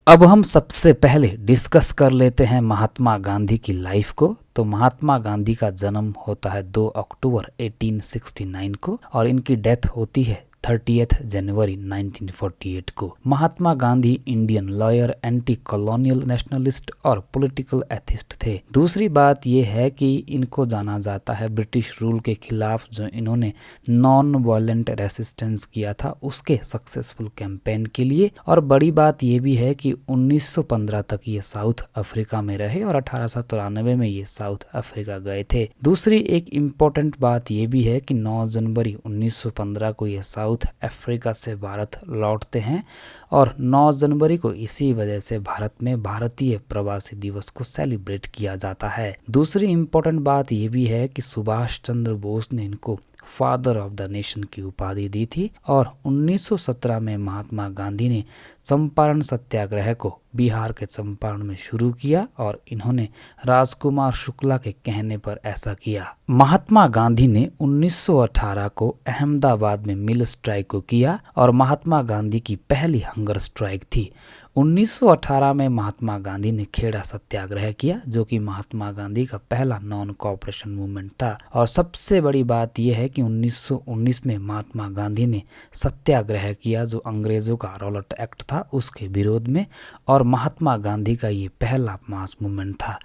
अब हम सबसे पहले डिस्कस कर लेते हैं महात्मा गांधी की लाइफ को। तो महात्मा गांधी का जन्म होता है 2 अक्टूबर 1869 को और इनकी डेथ होती है 30 जनवरी 1948 को। Mahatma Gandhi Indian lawyer, anti colonial nationalist और पॉलिटिकल एथिस्ट थे। दूसरी बात यह है कि इनको जाना जाता है ब्रिटिश रूल के खिलाफ जो इन्होंने नॉन वायलेंट रेसिस्टेंस किया था उसके सक्सेसफुल कैंपेन के लिए। और बड़ी बात यह भी है कि 1915 तक ये साउथ अफ्रीका में रहे और 1893 में ये साउथ अफ्रीका गए थे। दूसरी एक इम्पोर्टेंट बात यह भी है कि 9 जनवरी 1915 को ये साउथ अफ्रीका से भारत लौटते हैं और 9 जनवरी को इसी वजह से भारत में भारतीय प्रवासी दिवस को सेलिब्रेट किया जाता है। दूसरी इम्पोर्टेंट बात यह भी है कि सुभाष चंद्र बोस ने इनको फादर ऑफ द नेशन की उपाधि दी थी और 1917 में महात्मा गांधी ने चंपारण सत्याग्रह को बिहार के चंपारण में शुरू किया और इन्होंने राजकुमार शुक्ला के कहने पर ऐसा किया। महात्मा गांधी ने 1918 को अहमदाबाद में मिल स्ट्राइक को किया और महात्मा गांधी की पहली हंगर स्ट्राइक थी। 1918 में महात्मा गांधी ने खेड़ा सत्याग्रह किया जो कि महात्मा गांधी का पहला नॉन कोऑपरेशन मूवमेंट था। और सबसे बड़ी बात यह है कि 1919 में महात्मा गांधी ने सत्याग्रह किया जो अंग्रेजों का रॉलेट एक्ट था उसके विरोध में और महात्मा गांधी का ये पहला मास मूवमेंट था।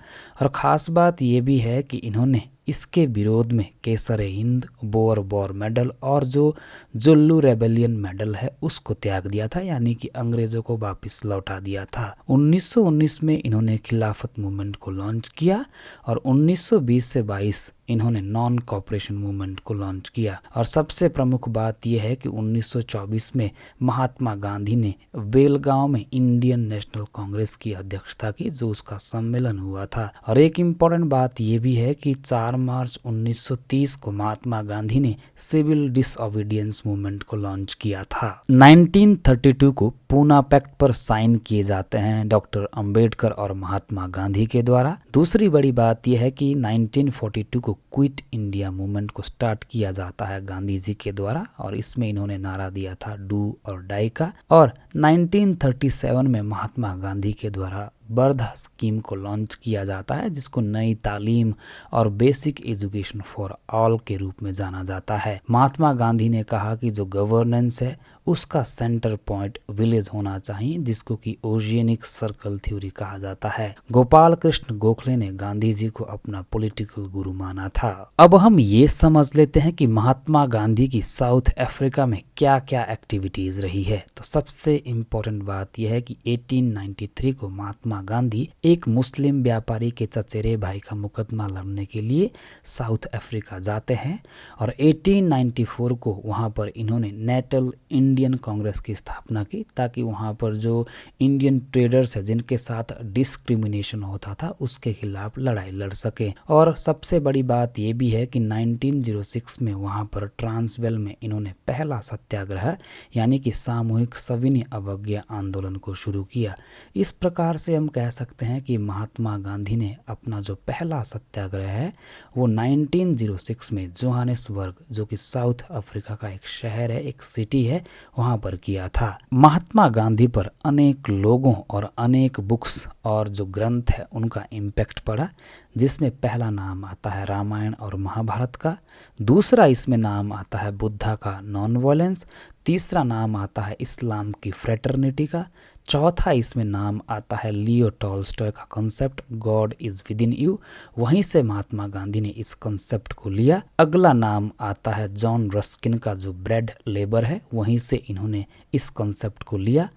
और ख़ास बात यह भी है कि इन्होंने इसके विरोध में केसर हिंद, बोअर वॉर मेडल और जो जुल्लू रेबेलियन मेडल है उसको त्याग दिया था, यानी कि अंग्रेजों को वापस लौटा दिया था। 1919 में इन्होंने खिलाफत मूवमेंट को लॉन्च किया और 1920 से 22 इन्होंने नॉन कोऑपरेशन मूवमेंट को लॉन्च किया। और सबसे प्रमुख बात यह है कि 1924 में महात्मा गांधी ने बेलगांव में इंडियन नेशनल कांग्रेस की अध्यक्षता की जो उसका सम्मेलन हुआ था। और एक इम्पॉर्टेंट बात यह भी है कि 4 मार्च 1930 को महात्मा गांधी ने सिविल डिसओबीडियंस मूवमेंट को लॉन्च किया था। 1932 को पूना पैक्ट पर साइन किए जाते हैं डॉक्टर अंबेडकर और महात्मा गांधी के द्वारा। दूसरी बड़ी बात यह है कि 1942 को क्विट इंडिया मूवमेंट को स्टार्ट किया जाता है गांधी जी के द्वारा और इसमें इन्होंने नारा दिया था डू और डाई का। और 1937 में महात्मा गांधी के द्वारा वर्धा स्कीम को लॉन्च किया जाता है जिसको नई तालीम और बेसिक एजुकेशन फॉर ऑल के रूप में जाना जाता है। महात्मा गांधी ने कहा कि जो गवर्नेंस है उसका सेंटर पॉइंट विलेज होना चाहिए जिसको कि ओशियनिक सर्कल थ्योरी कहा जाता है। गोपाल कृष्ण गोखले ने गांधी जी को अपना पॉलिटिकल गुरु माना था। अब हम ये समझ लेते हैं कि महात्मा गांधी की साउथ अफ्रीका में क्या क्या एक्टिविटीज रही है। तो सबसे इम्पोर्टेंट बात यह है कि 1893 को महात्मा गांधी एक मुस्लिम व्यापारी के चचेरे भाई का मुकदमा लड़ने के लिए साउथ अफ्रीका जाते हैं और 1894 को वहां पर इन्होंने नेटल इंडियन कांग्रेस की स्थापना की ताकि वहां पर जो इंडियन ट्रेडर्स है जिनके साथ डिस्क्रिमिनेशन होता था उसके खिलाफ लड़ाई लड़ सके। और सबसे बड़ी बात यह भी है कि 1906 में वहां पर ट्रांसवेल में इन्होंने पहला सत्याग्रह यानी कि सामूहिक सविनय अवज्ञा आंदोलन को शुरू किया। इस प्रकार से हम कह सकते हैं कि महात्मा गांधी ने अपना जो पहला सत्याग्रह है वो 1906 में जोहानिसबर्ग जो कि साउथ अफ्रीका का एक शहर है, एक सिटी है, वहां पर किया था। महात्मा गांधी पर अनेक लोगों और अनेक बुक्स और जो ग्रंथ है उनका इम्पैक्ट पड़ा जिसमें पहला नाम आता है रामायण और महाभारत का, दूसरा इसमें नाम आता है बुद्धा का नॉन वायलेंस, तीसरा नाम आता है इस्लाम की फ्रेटर्निटी का, चौथा इसमें नाम आता है लियो टॉल्स्टॉय का concept God is with in you. वहीं से महात्मा गांधी ने इस कॉन्सेप्ट को लिया। अगला नाम आता है जॉन रस्किन का जो ब्रेड लेबर है, वहीं से इन्होंने इस कॉन्सेप्ट को लिया।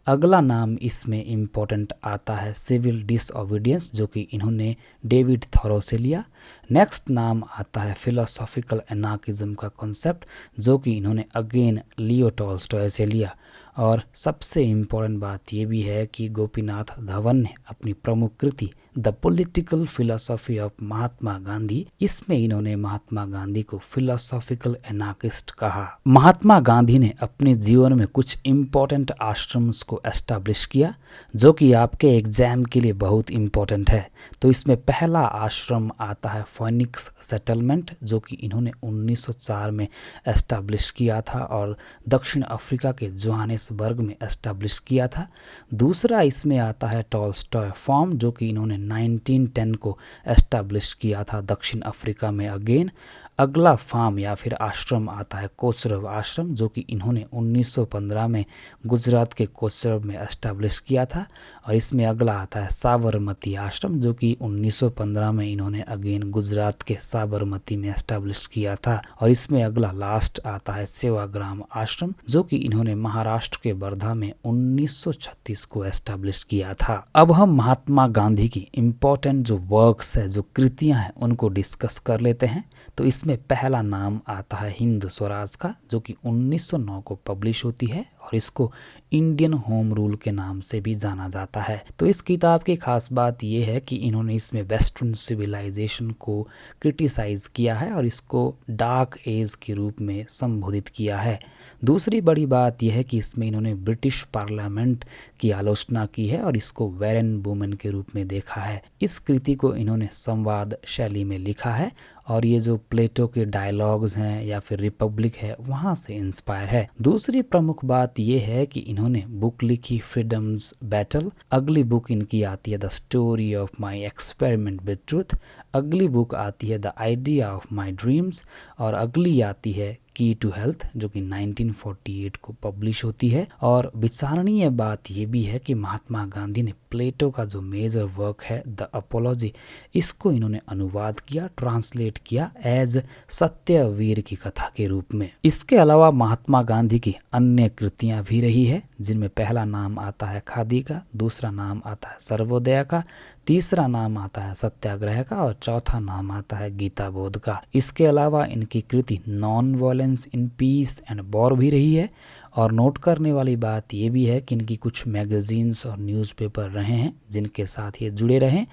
अगला नाम इसमें इम्पोर्टेंट आता है सिविल डिसओबीडियंस जो कि इन्होंने डेविड थॉरो से लिया। नेक्स्ट नाम आता है फिलोसॉफिकल एनार्किज्म का कॉन्सेप्ट जो कि इन्होंने अगेन लियो टॉल्स्टॉय से लिया। और सबसे इम्पोर्टेंट बात ये भी है कि गोपीनाथ धवन ने अपनी प्रमुख कृति the political philosophy of Mahatma Gandhi, इसमें इन्होंने महात्मा गांधी को फिलोसॉफिकल एनार्किस्ट कहा। महात्मा गांधी ने अपने जीवन में कुछ इम्पोर्टेंट आश्रम्स को एस्टैब्लिश किया जो कि आपके एग्जाम के लिए बहुत इम्पोर्टेंट है। तो इसमें पहला आश्रम आता है फोनिक्स सेटलमेंट, जो कि इन्होंने 1904 में एस्टैब्लिश किया था और दक्षिण अफ्रीका के जोहानिसबर्ग में एस्टैब्लिश किया था। दूसरा इसमें आता है टॉलस्टॉय फार्म, जो कि इन्होंने 1910 को एस्टैब्लिश किया था दक्षिण अफ्रीका में अगेन। अगला फार्म या फिर आश्रम आता है कोचरब आश्रम, जो कि इन्होंने 1915 में गुजरात के कोचरब में एस्टैब्लिश किया था। और इसमें अगला आता है साबरमती आश्रम, जो कि 1915 में इन्होंने अगेन गुजरात के साबरमती में एस्टैब्लिश किया था। और इसमें अगला लास्ट आता है सेवाग्राम आश्रम, जो कि इन्होंने महाराष्ट्र के वर्धा में 1936 को एस्टैब्लिश किया था। अब हम महात्मा गांधी की इम्पोर्टेंट जो वर्क्स है, जो कृतियां हैं, उनको डिस्कस कर लेते हैं। तो इसमें पहला नाम आता है हिंद स्वराज का, जो कि 1909 को पब्लिश होती है और इसको इंडियन होम रूल के नाम से भी जाना जाता है। तो इस किताब की खास बात यह है कि इन्होंने इसमें वेस्टर्न सिविलाइजेशन को क्रिटिसाइज किया है और इसको डार्क एज के रूप में संबोधित किया है। दूसरी बड़ी बात यह है कि इसमें इन्होंने ब्रिटिश पार्लियामेंट की आलोचना की है और इसको वेरन वुमेन के रूप में देखा है। इस कृति को इन्होंने संवाद शैली में लिखा है और ये जो प्लेटो के डायलॉग्स हैं या फिर रिपब्लिक है, वहाँ से इंस्पायर है। दूसरी प्रमुख बात ये है कि इन्होंने बुक लिखी फ्रीडम्स बैटल। अगली बुक इनकी आती है the story of my experiment with truth. अगली बुक आती है the idea of my dreams और अगली आती है की टू हेल्थ, जो कि 1948 को पब्लिश होती है। और विचारणीय बात यह भी है कि महात्मा गांधी ने प्लेटो का जो मेजर वर्क है द अपोलॉजी, इसको इन्होंने अनुवाद किया, ट्रांसलेट किया एज सत्यवीर की कथा के रूप में। इसके अलावा महात्मा गांधी की अन्य कृतियां भी रही है, जिनमें पहला नाम आता है खादी का, दूसरा नाम आता है सर्वोदय का, तीसरा नाम आता है सत्याग्रह का और चौथा नाम आता है गीता बोध का। इसके अलावा इनकी कृति non violence in peace and war भी रही है। और नोट करने वाली बात ये भी है कि इनकी कुछ मैगजीन्स और न्यूज़पेपर रहे हैं जिनके साथ ये जुड़े रहे,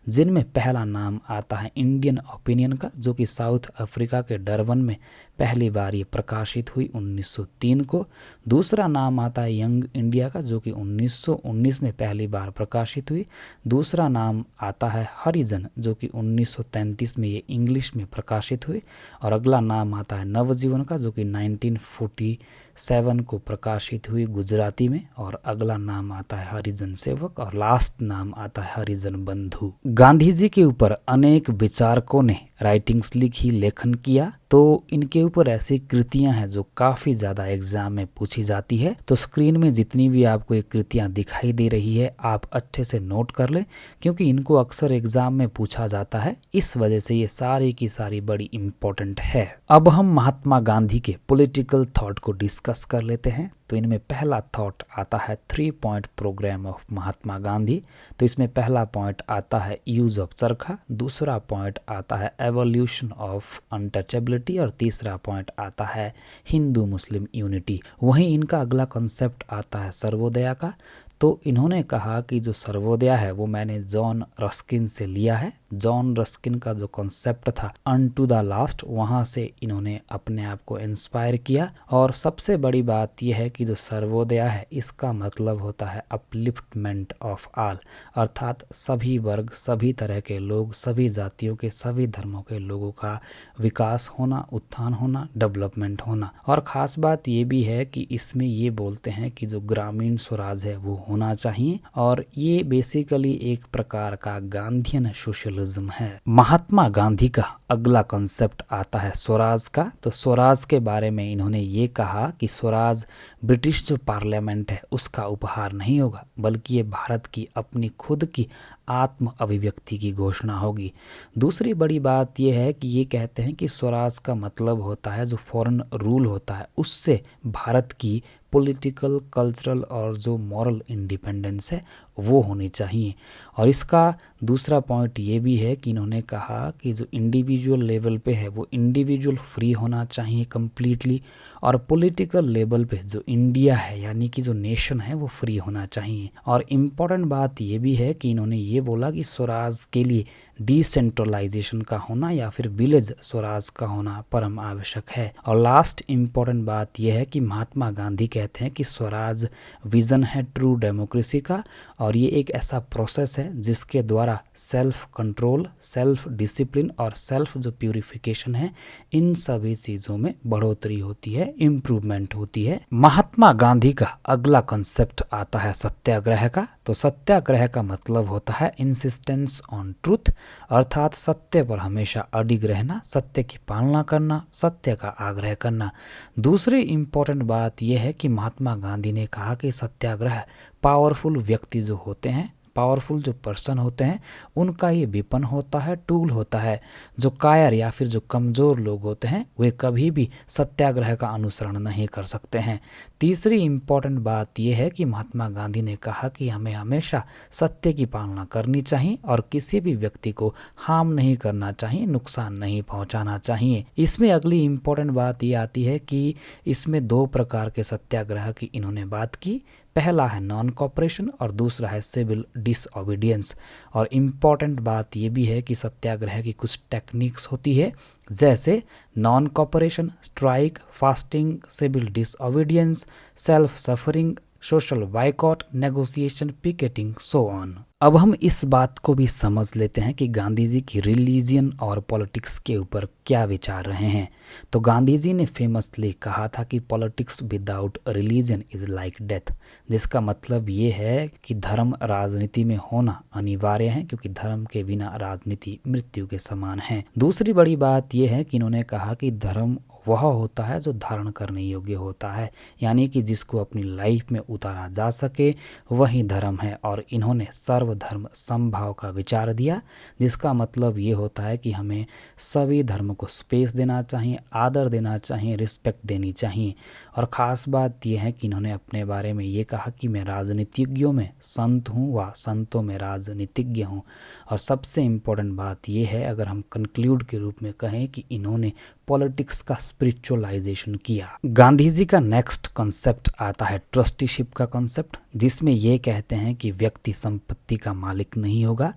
जिनमें पहला नाम आता है इंडियन ओपिनियन का, जो कि साउथ अफ्रीका के डरबन में पहली बार ये प्रकाशित हुई 1903 को। दूसरा नाम आता है यंग इंडिया का, जो कि 1919 में पहली बार प्रकाशित हुई। दूसरा नाम आता है हरिजन, जो कि 1933 में ये इंग्लिश में प्रकाशित हुई। और अगला नाम आता है नवजीवन का, जो कि 1947 को प्रकाशित हुई गुजराती में। और अगला नाम आता है हरिजन सेवक और लास्ट नाम आता है हरिजन बंधु। गांधी जी के ऊपर अनेक विचारकों ने राइटिंग्स लिखी, लेखन किया। तो इनके ऊपर ऐसी कृतियां हैं जो काफ़ी ज़्यादा एग्जाम में पूछी जाती है। तो स्क्रीन में जितनी भी आपको ये कृतियां दिखाई दे रही है, आप अच्छे से नोट कर लें, क्योंकि इनको अक्सर एग्जाम में पूछा जाता है। इस वजह से ये सारी की सारी बड़ी इम्पोर्टेंट है। अब हम महात्मा गांधी के पॉलिटिकल थॉट को डिस्कस कर लेते हैं। तो इनमें पहला थॉट आता है 3 point programme of Mahatma Gandhi. तो इसमें पहला पॉइंट आता है यूज ऑफ चरखा, दूसरा पॉइंट आता है एवोल्यूशन ऑफ अनटचेबिलिटी और तीसरा पॉइंट आता है हिंदू मुस्लिम यूनिटी। वहीं इनका अगला कॉन्सेप्ट आता है सर्वोदय का। तो इन्होंने कहा कि जो सर्वोदय है वो मैंने जॉन रस्किन से लिया है। जॉन रस्किन का जो कॉन्सेप्ट था अनटू द लास्ट, वहाँ से इन्होंने अपने आप को इंस्पायर किया। और सबसे बड़ी बात यह है कि जो सर्वोदय है इसका मतलब होता है अपलिफ्टमेंट ऑफ ऑल, अर्थात सभी वर्ग, सभी तरह के लोग, सभी जातियों के, सभी धर्मों के लोगों का विकास होना, उत्थान होना, डेवलपमेंट होना। और ख़ास बात ये भी है कि इसमें ये बोलते हैं कि जो ग्रामीण स्वराज है वो होना चाहिए। और ये बेसिकली एक प्रकार का गांधीयन सोशलिज्म है। महात्मा गांधी का अगला कॉन्सेप्ट आता है स्वराज का। तो स्वराज के बारे में इन्होंने ये कहा कि स्वराज ब्रिटिश जो पार्लियामेंट है उसका उपहार नहीं होगा, बल्कि ये भारत की अपनी खुद की आत्म अभिव्यक्ति की घोषणा होगी। दूसरी बड़ी बात यह है कि ये कहते हैं कि स्वराज का मतलब होता है जो फॉरेन रूल होता है उससे भारत की पॉलिटिकल, कल्चरल और जो मॉरल इंडिपेंडेंस है वो होनी चाहिए। और इसका दूसरा पॉइंट ये भी है कि इन्होंने कहा कि जो इंडिविजुअल लेवल पे है वो इंडिविजुअल फ्री होना चाहिए कम्प्लीटली, और पॉलिटिकल लेवल पे जो इंडिया है यानी कि जो नेशन है वो फ्री होना चाहिए। और इम्पॉर्टेंट बात ये भी है कि इन्होंने ये ये बोला कि स्वराज के लिए डिसेंट्रलाइजेशन का होना या फिर विलेज स्वराज का होना परम आवश्यक है। और लास्ट इम्पोर्टेंट बात यह है कि महात्मा गांधी कहते हैं कि स्वराज विजन है ट्रू डेमोक्रेसी का, और ये एक ऐसा प्रोसेस है जिसके द्वारा सेल्फ कंट्रोल, सेल्फ डिसिप्लिन और सेल्फ जो प्यूरिफिकेशन है, इन सभी चीज़ों में बढ़ोतरी होती है, इम्प्रूवमेंट होती है। महात्मा गांधी का अगला कंसेप्ट आता है सत्याग्रह का। तो सत्याग्रह का मतलब होता है इंसिस्टेंस ऑन ट्रूथ, अर्थात सत्य पर हमेशा अडिग रहना, सत्य की पालना करना, सत्य का आग्रह करना। दूसरी इम्पोर्टेंट बात यह है कि महात्मा गांधी ने कहा कि सत्याग्रह पावरफुल व्यक्ति जो होते हैं, पावरफुल जो पर्सन होते हैं, उनका ये वेपन होता है, टूल होता है। जो कायर या फिर जो कमज़ोर लोग होते हैं वे कभी भी सत्याग्रह का अनुसरण नहीं कर सकते हैं। तीसरी इम्पॉर्टेंट बात यह है कि महात्मा गांधी ने कहा कि हमें हमेशा सत्य की पालना करनी चाहिए और किसी भी व्यक्ति को हार्म नहीं करना चाहिए, नुकसान नहीं पहुंचाना चाहिए। इसमें अगली इम्पॉर्टेंट बात ये आती है कि इसमें दो प्रकार के सत्याग्रह की इन्होंने बात की। पहला है नॉन कॉपरेशन और दूसरा है सिविल डिसओबीडियंस। और इम्पॉर्टेंट बात ये भी है कि सत्याग्रह की कुछ टेक्निक्स होती है, जैसे non cooperation, strike, fasting, civil disobedience, self suffering, social boycott, negotiation, picketing, so on. अब हम इस बात को भी समझ लेते हैं कि गांधी जी की रिलीजियन और पॉलिटिक्स के ऊपर क्या विचार रहे हैं। तो गांधी जी ने फेमसली कहा था कि politics without religion is like death, जिसका मतलब ये है कि धर्म राजनीति में होना अनिवार्य है, क्योंकि धर्म के बिना राजनीति मृत्यु के समान है। दूसरी बड़ी बात यह है कि इन्होंने कहा कि धर्म वह होता है जो धारण करने योग्य होता है, यानी कि जिसको अपनी लाइफ में उतारा जा सके वही धर्म है। और इन्होंने सर्वधर्म समभाव का विचार दिया, जिसका मतलब ये होता है कि हमें सभी धर्म को स्पेस देना चाहिए, आदर देना चाहिए, रिस्पेक्ट देनी चाहिए। और ख़ास बात यह है कि इन्होंने अपने बारे में ये कहा कि मैं राजनीतिज्ञों में संत हूँ व संतों में राजनीतिज्ञ हूँ। और सबसे इम्पोर्टेंट बात यह है, अगर हम कंक्लूड के रूप में कहें, कि इन्होंने पॉलिटिक्स का स्पिरिचुअलाइजेशन किया। गांधी जी का नेक्स्ट कॉन्सेप्ट आता है ट्रस्टीशिप का कॉन्सेप्ट, जिसमें ये कहते हैं कि व्यक्ति संपत्ति का मालिक नहीं होगा,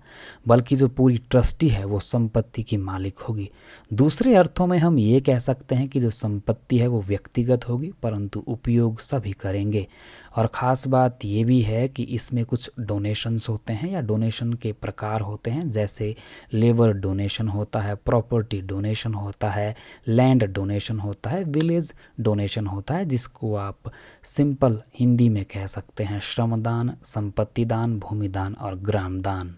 बल्कि जो पूरी ट्रस्टी है वो संपत्ति की मालिक होगी। दूसरे अर्थों में हम ये कह सकते हैं कि जो संपत्ति है वो व्यक्तिगत होगी, परंतु उपयोग सभी करेंगे। और ख़ास बात ये भी है कि इसमें कुछ डोनेशंस होते हैं या डोनेशन के प्रकार होते हैं, जैसे लेबर डोनेशन होता है, प्रॉपर्टी डोनेशन होता है, लैंड डोनेशन होता है, विलेज डोनेशन होता है, जिसको आप सिंपल हिंदी में कह सकते हैं श्रमदान, संपत्ति दान, भूमि दान और ग्राम दान।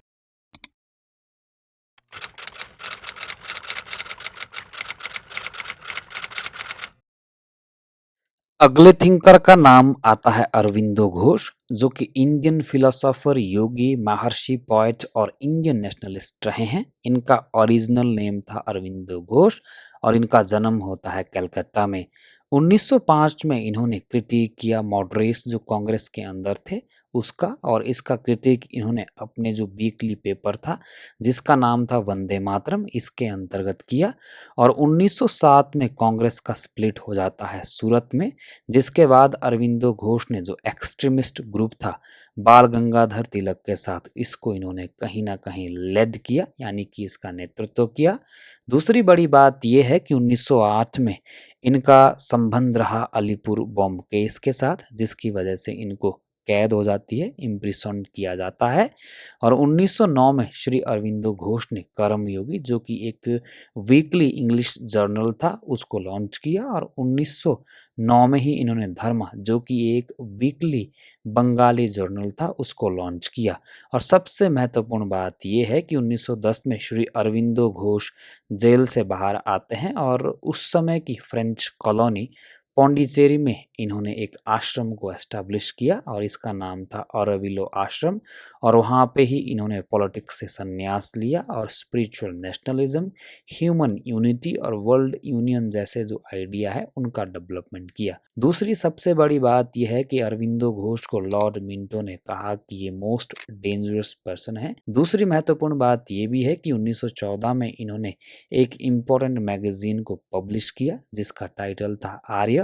अगले थिंकर का नाम आता है अरविंदो घोष, जो कि इंडियन फिलोसोफर, योगी, महर्षि, पोएट और इंडियन नेशनलिस्ट रहे हैं। इनका ओरिजिनल नेम था अरविंदो घोष और इनका जन्म होता है कलकत्ता में। 1905 में इन्होंने क्रिटिक किया मॉडरेट्स जो कांग्रेस के अंदर थे उसका, और इसका क्रिटिक इन्होंने अपने जो वीकली पेपर था जिसका नाम था वंदे मातरम, इसके अंतर्गत किया। और 1907 में कांग्रेस का स्प्लिट हो जाता है सूरत में, जिसके बाद अरविंदो घोष ने जो एक्सट्रीमिस्ट ग्रुप था बाल गंगाधर तिलक के साथ, इसको इन्होंने कहीं ना कहीं लेड किया, यानी कि इसका नेतृत्व किया। दूसरी बड़ी बात यह है कि 1908 में इनका संबंध रहा अलीपुर बॉम्ब केस के साथ, जिसकी वजह से इनको कैद हो जाती है, इम्प्रिसन किया जाता है। और 1909 में श्री अरविंदो घोष ने कर्मयोगी, जो कि एक वीकली इंग्लिश जर्नल था, उसको लॉन्च किया। और 1909 में ही इन्होंने धर्मा, जो कि एक वीकली बंगाली जर्नल था, उसको लॉन्च किया। और सबसे महत्वपूर्ण बात यह है कि 1910 में श्री अरविंदो घोष जेल से बाहर आते हैं और उस समय की फ्रेंच कॉलोनी पौंडीचेरी में इन्होंने एक आश्रम को एस्टैब्लिश किया और इसका नाम था ऑरोविलो आश्रम। और वहाँ पे ही इन्होंने पॉलिटिक्स से संन्यास लिया और स्पिरिचुअल नेशनलिज्म, ह्यूमन यूनिटी और वर्ल्ड यूनियन जैसे जो आइडिया है उनका डेवलपमेंट किया। दूसरी सबसे बड़ी बात यह है कि अरविंदो घोष को लॉर्ड मिंटो ने कहा कि ये मोस्ट डेंजरस पर्सन है। दूसरी महत्वपूर्ण बात ये भी है कि 1914 में इन्होंने एक इम्पोर्टेंट मैगजीन को पब्लिश किया जिसका टाइटल था आर्य।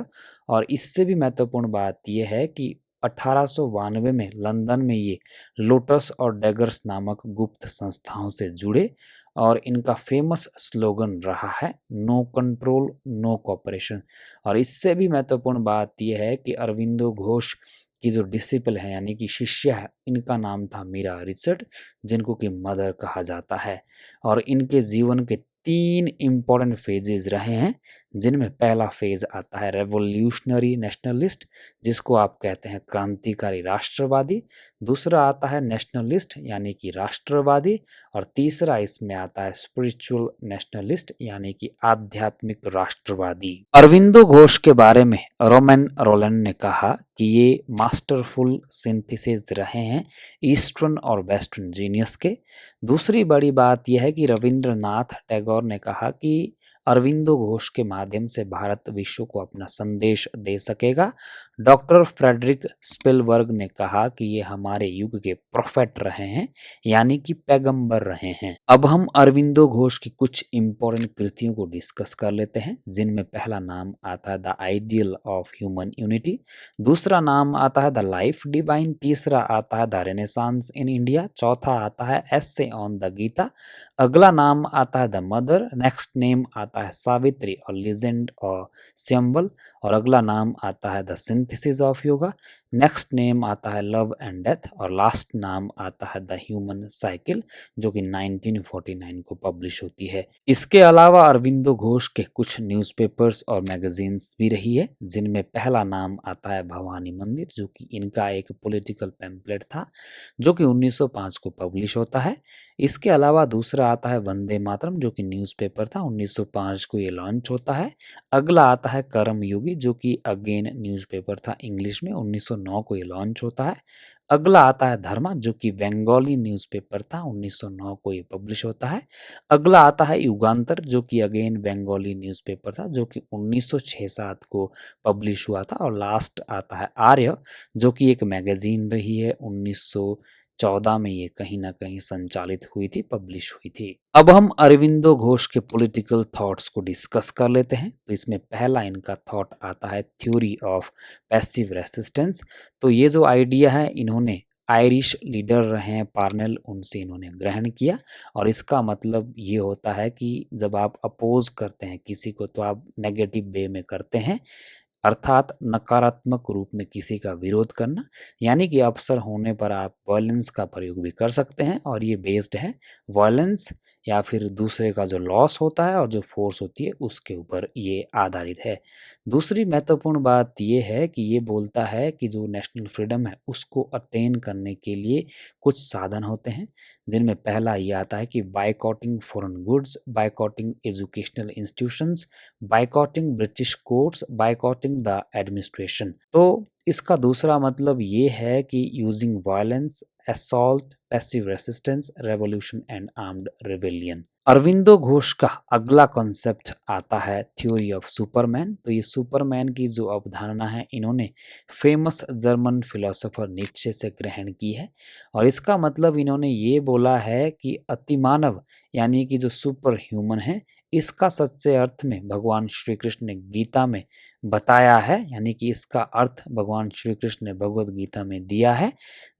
और इससे भी महत्वपूर्ण बात यह है कि 1892 में लंदन में ये लोटस और डैगर्स नामक गुप्त संस्थाओं से जुड़े और इनका फेमस स्लोगन रहा है नो कंट्रोल नो कॉपरेशन। और इससे भी महत्वपूर्ण बात यह है कि अरविंदो घोष की जो डिसिपल है यानी कि शिष्या है, इनका नाम था मीरा रिचर्ड, जिनको कि मदर कहा जाता है। और इनके जीवन के 3 इम्पोर्टेंट फेजेस रहे हैं, जिनमें पहला फेज आता है रेवोल्यूशनरी नेशनलिस्ट, जिसको आप कहते हैं क्रांतिकारी राष्ट्रवादी। दूसरा आता है नेशनलिस्ट यानी कि राष्ट्रवादी। और तीसरा इसमें आता है स्पिरिचुअल नेशनलिस्ट यानी कि आध्यात्मिक राष्ट्रवादी। अरविंदो घोष के बारे में रोमन रोलैंड ने कहा कि ये मास्टरफुल सिंथेसिस रहे हैं ईस्टर्न और वेस्टर्न जीनियस के। दूसरी बड़ी बात यह है कि रविंद्रनाथ टैगोर ने कहा कि अरविंदो घोष के माध्यम से भारत विश्व को अपना संदेश दे सकेगा। डॉक्टर फ्रेडरिक स्पिलबर्ग ने कहा कि ये हमारे युग के प्रोफेट रहे हैं यानी कि पैगंबर रहे हैं। अब हम अरविंदो घोष की कुछ इंपॉर्टेंट कृतियों को डिस्कस कर लेते हैं, जिनमें पहला नाम आता है the ideal of human unity, दूसरा नाम आता है द लाइफ डिवाइन, तीसरा आता है द रेनेसांस इन इंडिया, चौथा आता है एस्से ऑन द गीता, अगला नाम आता है द मदर, नेक्स्ट नेम आता है सावित्री और लीजेंड और सिंबल, और अगला नाम आता है the synthesis of yoga, next name आता है लव एंड डेथ, और लास्ट नाम आता है द ह्यूमन साइकिल, जो कि 1949 को पब्लिश होती है। इसके अलावा अरविंदो घोष के कुछ न्यूज़पेपर्स और मैगजीन्स भी रही है, जिनमें पहला नाम आता है भवानी मंदिर, जो कि इनका एक पॉलिटिकल पैम्पलेट था, जो कि 1905 को पब्लिश होता है। इसके अलावा दूसरा आता है वंदे मातरम, जो कि न्यूज़पेपर था, 1905 को ये लॉन्च होता है। अगला आता है कर्मयोगी, जो कि अगेन न्यूज़पेपर था इंग्लिश में, 1909 को ये लॉन्च होता है। अगला आता है धर्मा, जो कि बंगाली न्यूज़पेपर था, 1909 को ये पब्लिश होता है। अगला आता है युगांतर, जो कि अगेन बंगाली न्यूज़पेपर था, जो कि 1906-07 को पब्लिश हुआ था। और लास्ट आता है आर्य, जो कि एक मैगजीन रही है, 1914 में ये कहीं ना कहीं संचालित हुई थी, पब्लिश हुई थी। अब हम अरविंदो घोष के पॉलिटिकल थॉट्स को डिस्कस कर लेते हैं। तो इसमें पहला इनका थॉट आता है थ्योरी ऑफ पैसिव रेसिस्टेंस। तो ये जो आइडिया है, इन्होंने आयरिश लीडर रहे हैं पार्नेल, उनसे इन्होंने ग्रहण किया। और इसका मतलब ये होता है कि जब आप अपोज करते हैं किसी को, तो आप नेगेटिव वे में करते हैं, अर्थात नकारात्मक रूप में किसी का विरोध करना, यानी कि अवसर होने पर आप वायलेंस का प्रयोग भी कर सकते हैं। और ये बेस्ड है वायलेंस या फिर दूसरे का जो लॉस होता है और जो फोर्स होती है उसके ऊपर ये आधारित है। दूसरी महत्वपूर्ण बात ये है कि ये बोलता है कि जो नेशनल फ्रीडम है उसको अटेन करने के लिए कुछ साधन होते हैं, जिनमें पहला ये आता है कि boycotting foreign goods, boycotting educational institutions, boycotting British courts, boycotting the administration. तो इसका दूसरा मतलब ये है कि using violence, assault, passive resistance, revolution and armed rebellion. Aurobindo Ghosh का अगला कॉन्सेप्ट आता है थ्योरी ऑफ सुपरमैन। तो ये सुपरमैन की जो अवधारणा है, इन्होंने फेमस जर्मन फिलोसोफर नीत्शे से ग्रहण की है। और इसका मतलब इन्होंने ये बोला है कि अतिमानव यानी कि जो सुपर ह्यूमन है, इसका सच्चे अर्थ में भगवान श्री कृष्ण ने गीता में बताया है, यानी कि इसका अर्थ भगवान श्री कृष्ण ने भगवत गीता में दिया है,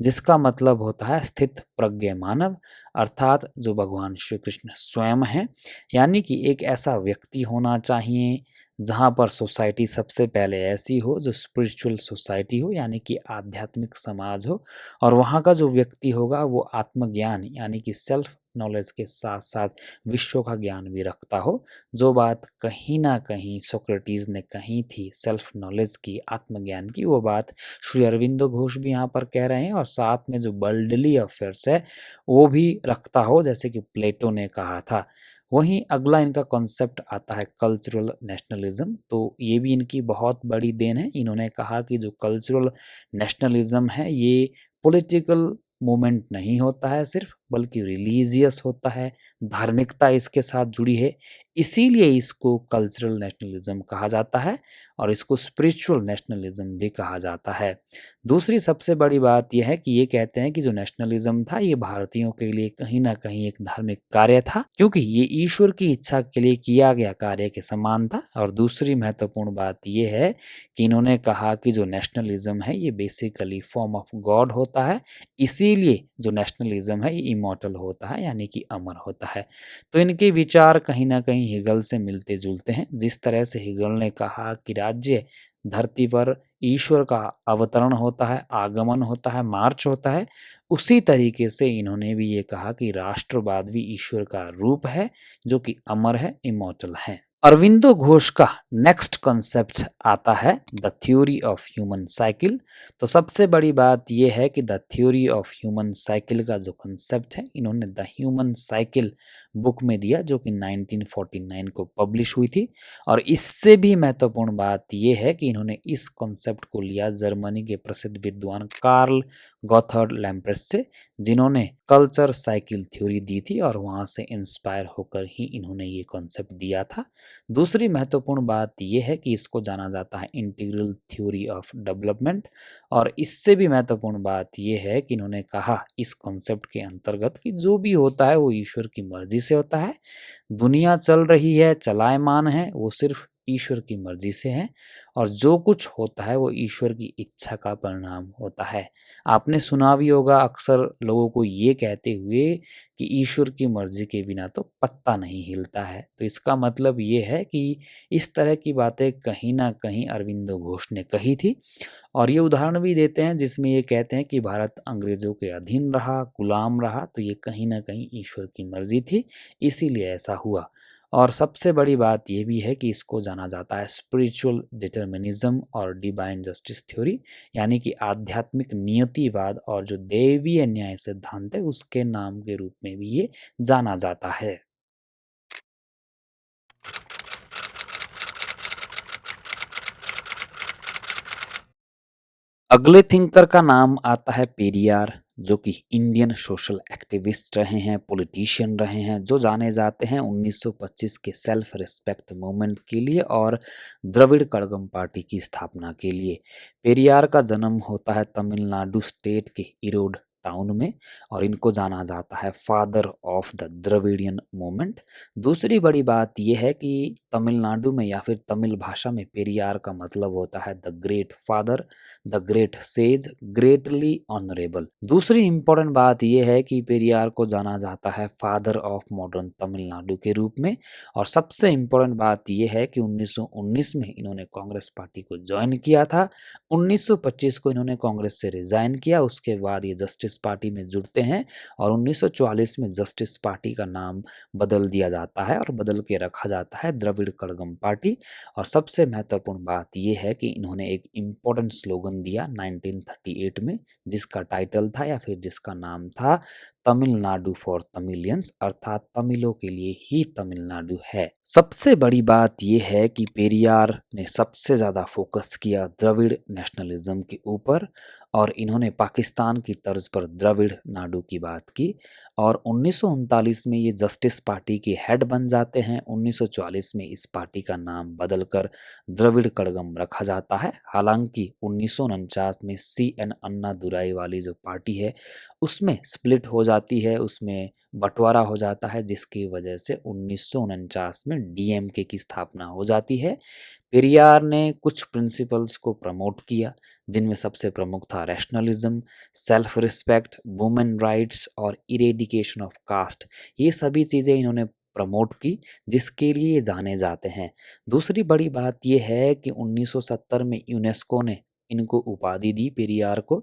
जिसका मतलब होता है स्थित प्रज्ञ मानव, अर्थात जो भगवान श्री कृष्ण स्वयं है। यानी कि एक ऐसा व्यक्ति होना चाहिए जहाँ पर सोसाइटी सबसे पहले ऐसी हो जो स्पिरिचुअल सोसाइटी हो, यानी कि आध्यात्मिक समाज हो, और वहाँ का जो व्यक्ति होगा वो आत्मज्ञान यानी कि सेल्फ नॉलेज के साथ साथ विश्व का ज्ञान भी रखता हो। जो बात कहीं ना कहीं सोक्रेटिस ने कही थी सेल्फ नॉलेज की, आत्मज्ञान की, वो बात श्री अरविंदो घोष भी यहाँ पर कह रहे हैं। और साथ में जो वर्ल्डली अफेयर्स है वो भी रखता हो, जैसे कि प्लेटो ने कहा था। वहीं अगला इनका कॉन्सेप्ट आता है कल्चरल नेशनलिज्म। तो ये भी इनकी बहुत बड़ी देन है। इन्होंने कहा कि जो कल्चरल नेशनलिज्म है ये पॉलिटिकल मूवमेंट नहीं होता है सिर्फ, बल्कि रिलीजियस होता है, धार्मिकता इसके साथ जुड़ी है, इसीलिए इसको कल्चरल नेशनलिज्म कहा जाता है और इसको स्पिरिचुअल नेशनलिज्म भी कहा जाता है। दूसरी सबसे बड़ी बात यह है कि ये कहते हैं कि जो नेशनलिज्म था ये भारतीयों के लिए कहीं ना कहीं एक धार्मिक कार्य था, क्योंकि ये ईश्वर की इच्छा के लिए किया गया कार्य के समान था। और दूसरी महत्वपूर्ण बात ये है कि इन्होंने कहा कि जो नेशनलिज्म है ये बेसिकली फॉर्म ऑफ गॉड होता है, इसीलिए जो नेशनलिज्म है ये इमॉर्टल होता है, यानी कि अमर होता है। तो इनके विचार कहीं ना कहीं हिगल से मिलते जुलते हैं। जिस तरह से हिगल ने कहा कि राज्य धरती पर ईश्वर का अवतरण होता है, आगमन होता है, मार्च होता है, उसी तरीके से इन्होंने भी ये कहा कि राष्ट्रवाद भी ईश्वर का रूप है जो कि अमर है, इमॉर्टल है। अरविंदो घोष का नेक्स्ट कॉन्सेप्ट आता है the theory of human cycle. तो सबसे बड़ी बात यह है कि the theory of human cycle का जो कॉन्सेप्ट है इन्होंने द ह्यूमन साइकिल बुक में दिया, जो कि 1949 को पब्लिश हुई थी। और इससे भी महत्वपूर्ण बात यह है कि इन्होंने इस कॉन्सेप्ट को लिया जर्मनी के प्रसिद्ध विद्वान कार्ल गॉथर्ड लैम्प्रेस से, जिन्होंने कल्चर साइकिल थ्योरी दी थी और वहां से इंस्पायर होकर ही इन्होंने ये कॉन्सेप्ट दिया था। दूसरी महत्वपूर्ण बात यह है कि इसको जाना जाता है इंटीग्रल थ्योरी ऑफ डेवलपमेंट। और इससे भी महत्वपूर्ण बात यह है कि इन्होंने कहा इस कॉन्सेप्ट के अंतर्गत कि जो भी होता है वो ईश्वर की मर्जी से होता है, दुनिया चल रही है, चलायमान है, वो सिर्फ ईश्वर की मर्जी से है, और जो कुछ होता है वो ईश्वर की इच्छा का परिणाम होता है। आपने सुना भी होगा अक्सर लोगों को ये कहते हुए कि ईश्वर की मर्जी के बिना तो पत्ता नहीं हिलता है। तो इसका मतलब ये है कि इस तरह की बातें कहीं ना कहीं अरविंदो घोष ने कही थी। और ये उदाहरण भी देते हैं जिसमें ये कहते हैं कि भारत अंग्रेजों के अधीन रहा, गुलाम रहा, तो ये कहीं ना कहीं ईश्वर की मर्जी थी, इसीलिए ऐसा हुआ। और सबसे बड़ी बात यह भी है कि इसको जाना जाता है स्पिरिचुअल डिटर्मिनिज्म और डिवाइन जस्टिस थ्योरी, यानी कि आध्यात्मिक नियतिवाद और जो दैवीय न्याय सिद्धांत है उसके नाम के रूप में भी ये जाना जाता है। अगले थिंकर का नाम आता है पेरियार, जो कि इंडियन सोशल एक्टिविस्ट रहे हैं, पॉलिटिशियन रहे हैं, जो जाने जाते हैं 1925 के सेल्फ रिस्पेक्ट मूवमेंट के लिए और द्रविड़ कड़गम पार्टी की स्थापना के लिए। पेरियार का जन्म होता है तमिलनाडु स्टेट के इरोड टाउन में, और इनको जाना जाता है father of the Dravidian movement. दूसरी बड़ी बात यह है कि तमिलनाडु में या फिर तमिल भाषा में पेरियार का मतलब होता है the great father, the great sage, greatly honourable. दूसरी इंपॉर्टेंट बात यह है कि पेरियार को जाना जाता है फादर ऑफ मॉडर्न तमिलनाडु के रूप में। और सबसे इंपॉर्टेंट बात यह है कि 1919 में इन्होंने कांग्रेस पार्टी को ज्वाइन किया था, 1925 को इन्होंने कांग्रेस से रिजाइन किया, उसके बाद ये जस्टिस पार्टी में जुड़ते हैं और 1944 में जस्टिस पार्टी का नाम बदल दिया जाता है और बदल के रखा जाता है द्रविड़ कड़गम पार्टी। और सबसे महत्वपूर्ण बात यह है कि इन्होंने एक इम्पोर्टेंट स्लोगन दिया 1938 में, जिसका टाइटल था या फिर जिसका नाम था तमिलनाडु फॉर तमिलियंस, अर्थात तमिलों के लिए ही तमिलनाडु है। सबसे बड़ी बात यह है कि पेरियार ने सबसे ज्यादा फोकस किया द्रविड़ नेशनलिज्म के ऊपर, और इन्होंने पाकिस्तान की तर्ज पर द्रविड़ नाडु की बात की। और 1939 में ये जस्टिस पार्टी के हेड बन जाते हैं। 1944 में इस पार्टी का नाम बदलकर द्रविड़ कड़गम रखा जाता है। हालांकि 1949 में CN अन्ना दुराई वाली जो पार्टी है उसमें स्प्लिट हो जाती है, उसमें बंटवारा हो जाता है, जिसकी वजह से 1949 में DMK की स्थापना हो जाती है। पेरियार ने कुछ प्रिंसिपल्स को प्रमोट किया, जिनमें सबसे प्रमुख था rationalism, self respect, women rights और इरेडिकेशन ऑफ कास्ट। ये सभी चीज़ें इन्होंने प्रमोट की, जिसके लिए जाने जाते हैं। दूसरी बड़ी बात यह है कि 1970 में यूनेस्को ने इनको उपाधि दी पेरियार को,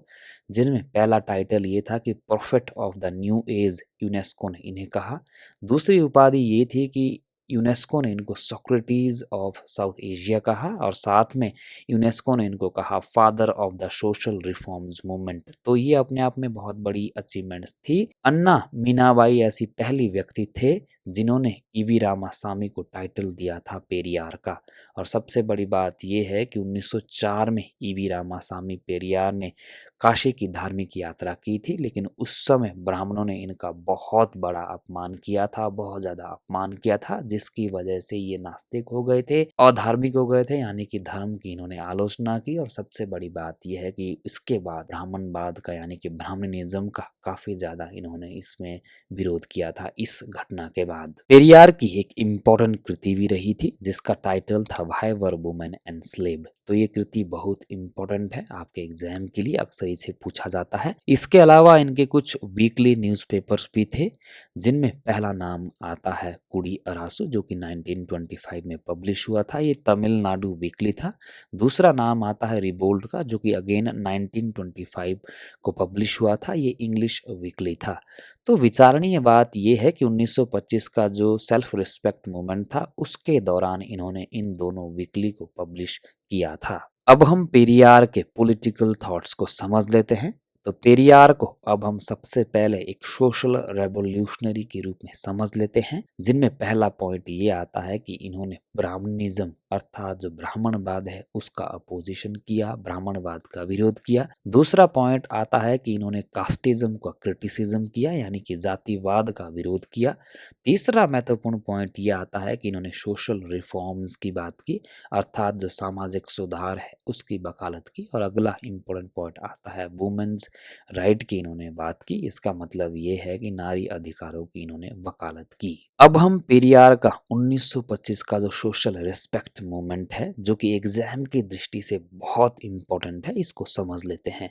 जिनमें पहला टाइटल ये था कि prophet of the new age, UNESCO ने इन्हें कहा। दूसरी उपाधि ये थी कि यूनेस्को ने इनको सोक्रेटिस ऑफ साउथ एशिया कहा, और साथ में यूनेस्को ने इनको कहा father of the social reforms movement. तो ये अपने आप में बहुत बड़ी अचीवमेंट्स थी। अन्ना मीनाबाई ऐसी पहली व्यक्ति थे जिन्होंने ईवी रामासामी को टाइटल दिया था पेरियार का। और सबसे बड़ी बात यह है कि 1904 में ईवी रामासामी पेरियार ने काशी की धार्मिक यात्रा की थी, लेकिन उस समय ब्राह्मणों ने इनका बहुत बड़ा अपमान किया था, बहुत ज़्यादा अपमान किया था, जिसकी वजह से ये नास्तिक हो गए थे, अधार्मिक हो गए थे, यानी कि धर्म की इन्होंने आलोचना की। और सबसे बड़ी बात यह है कि इसके बाद ब्राह्मणवाद का यानी कि ब्राह्मणिज्म का काफ़ी ज़्यादा इन्होंने इसमें विरोध किया था। इस घटना के बाद पेरियार की एक इम्पोर्टेंट कृति भी रही थी, जिसका टाइटल था व्हाई वर वुमेन एनस्लेव्ड। तो ये कृति बहुत इंपॉर्टेंट है आपके एग्जाम के लिए, अक्सर इसे पूछा जाता है। इसके अलावा इनके कुछ वीकली न्यूज़पेपर्स भी थे, जिनमें पहला नाम आता है कुड़ी अरासु, जो कि 1925 में पब्लिश हुआ था, ये तमिलनाडु वीकली था। दूसरा नाम आता है रिवोल्ट का, जो कि अगेन 1925 को पब्लिश हुआ था, ये इंग्लिश वीकली था। तो विचारणीय बात यह है कि 1925 का जो सेल्फ रिस्पेक्ट मूवमेंट था, उसके दौरान इन्होंने इन दोनों वीकली को पब्लिश किया था। अब हम पेरियार के पॉलिटिकल थॉट्स को समझ लेते हैं। तो पेरियार को अब हम सबसे पहले एक सोशल रेवोल्यूशनरी के रूप में समझ लेते हैं, जिनमें पहला पॉइंट ये आता है कि इन्होंने ब्राह्मणिज्म अर्थात जो ब्राह्मणवाद है उसका अपोजिशन किया, ब्राह्मणवाद का विरोध किया। दूसरा पॉइंट आता है कि इन्होंने कास्टिज्म का क्रिटिसिज्म किया, यानी कि जातिवाद का विरोध किया। तीसरा महत्वपूर्ण पॉइंट ये आता है कि इन्होंने सोशल रिफॉर्म्स की बात की, अर्थात जो सामाजिक सुधार है उसकी वकालत की। और अगला इंपॉर्टेंट पॉइंट आता है वुमेन्स राइट की इन्होंने बात की। इसका मतलब ये है कि नारी अधिकारों की इन्होंने वकालत की। अब हम पेरियार का 1925 का जो सोशल रिस्पेक्ट मूवमेंट है, जो कि एग्जाम की दृष्टि से बहुत इंपॉर्टेंट है, इसको समझ लेते हैं।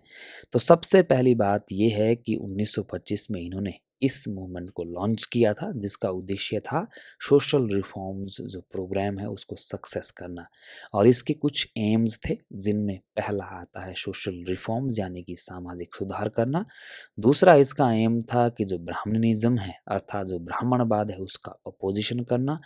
तो सबसे पहली बात यह है कि 1925 में इन्होंने इस मूवमेंट को लॉन्च किया था, जिसका उद्देश्य था सोशल रिफॉर्म्स जो प्रोग्राम है उसको सक्सेस करना। और इसके कुछ एम्स थे, जिनमें पहला आता है सोशल रिफॉर्म्स यानी कि सामाजिक सुधार करना। दूसरा इसका एम था कि जो ब्राह्मणिज्म है अर्थात जो ब्राह्मणवाद है उसका अपोजिशन करना।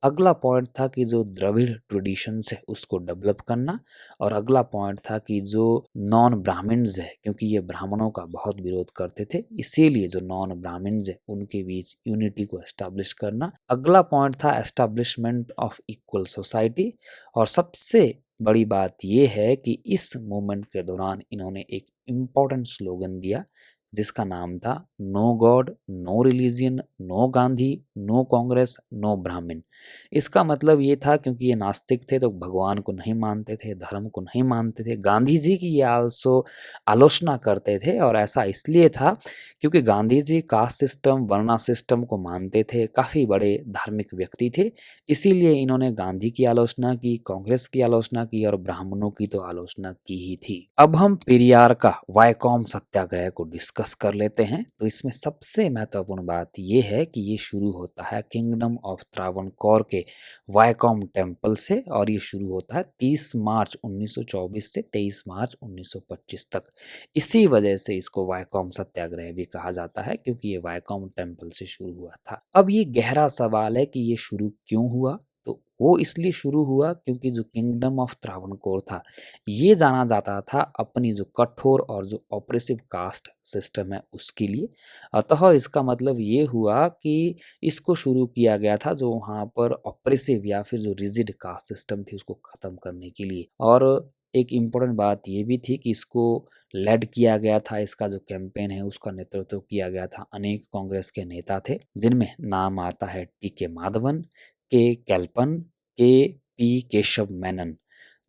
अगला पॉइंट था कि जो द्रविड़ ट्रेडिशंस है उसको डेवलप करना। और अगला पॉइंट था कि जो नॉन ब्राह्मण्स है, क्योंकि ये ब्राह्मणों का बहुत विरोध करते थे, इसीलिए जो नॉन ब्राह्मण्स है उनके बीच यूनिटी को एस्टैब्लिश करना। अगला पॉइंट था एस्टैब्लिशमेंट ऑफ इक्वल सोसाइटी। और सबसे बड़ी बात यह है कि इस मूवमेंट के दौरान इन्होंने एक इम्पोर्टेंट स्लोगन दिया, जिसका नाम था no God, no religion, no Gandhi, no Congress, no Brahmin. इसका मतलब ये था, क्योंकि ये नास्तिक थे तो भगवान को नहीं मानते थे, धर्म को नहीं मानते थे। गांधी जी की ये आल्सो आलोचना करते थे, और ऐसा इसलिए था क्योंकि गांधी जी कास्ट सिस्टम, वर्णा सिस्टम को मानते थे, काफ़ी बड़े धार्मिक व्यक्ति थे। इसीलिए इन्होंने गांधी की आलोचना की, कांग्रेस की आलोचना की, और ब्राह्मणों की तो आलोचना की ही थी। अब हम पेरियार का वायकॉम सत्याग्रह को डिस्कस कर लेते हैं। तो इसमें सबसे महत्वपूर्ण बात यह है कि ये शुरू होता है किंगडम ऑफ त्रावणकोर के वायकॉम टेम्पल से, और ये शुरू होता है 30 मार्च 1924 से 23 मार्च 1925 तक। इसी वजह से इसको वायकॉम सत्याग्रह भी कहा जाता है, क्योंकि ये वायकॉम टेम्पल से शुरू हुआ था। अब ये गहरा सवाल है कि ये शुरू क्यों हुआ। तो वो इसलिए शुरू हुआ क्योंकि जो किंगडम ऑफ त्रावणकोर था, ये जाना जाता था अपनी जो कठोर और जो ऑपरेसिव कास्ट सिस्टम है उसके लिए। अतः इसका मतलब ये हुआ कि इसको शुरू किया गया था जो वहाँ पर ऑपरेसिव या फिर जो रिजिड कास्ट सिस्टम थी उसको ख़त्म करने के लिए। और एक इम्पोर्टेंट बात ये भी थी कि इसको लेड किया गया था, इसका जो कैंपेन है उसका नेतृत्व किया गया था अनेक कांग्रेस के नेता थे, जिनमें नाम आता है टी.के. माधवन, के. कैल्पन, के. पी. केशव मेनन।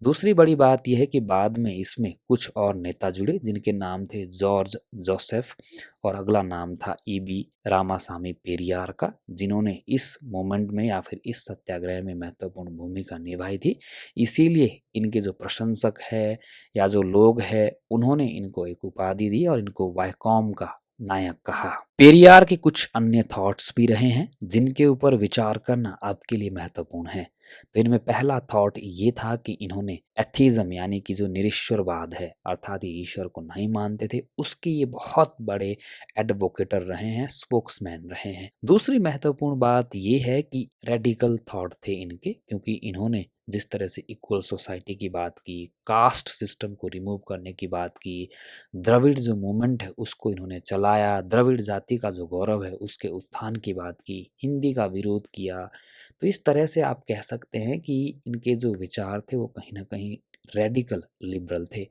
दूसरी बड़ी बात यह है कि बाद में इसमें कुछ और नेता जुड़े, जिनके नाम थे जॉर्ज जोसेफ, और अगला नाम था ई.बी. रामासामी पेरियार का, जिन्होंने इस मूवमेंट में या फिर इस सत्याग्रह में महत्वपूर्ण भूमिका निभाई थी। इसीलिए इनके जो प्रशंसक है या जो लोग हैं, उन्होंने इनको एक उपाधि दी और इनको वायकॉम का नायक कहा। पेरियार के कुछ अन्य थॉट्स भी रहे हैं, जिनके ऊपर विचार करना आपके लिए महत्वपूर्ण है। तो इनमें पहला थॉट ये था कि इन्होंने एथीज्म यानी कि जो निरीश्वरवाद है अर्थात ये ईश्वर को नहीं मानते थे, उसके ये बहुत बड़े एडवोकेटर रहे हैं, स्पोक्समैन रहे हैं। दूसरी महत्वपूर्ण बात ये है कि रेडिकल थॉट थे इनके, क्योंकि इन्होंने जिस तरह से इक्वल सोसाइटी की बात की, कास्ट सिस्टम को रिमूव करने की बात की, द्रविड़ जो मूवमेंट है उसको इन्होंने चलाया, द्रविड़ जाति का जो गौरव है उसके उत्थान की बात की, हिंदी का विरोध किया। तो इस तरह से आप कह सकते हैं कि इनके जो विचार थे वो कहीं ना कहीं रेडिकल लिबरल थे।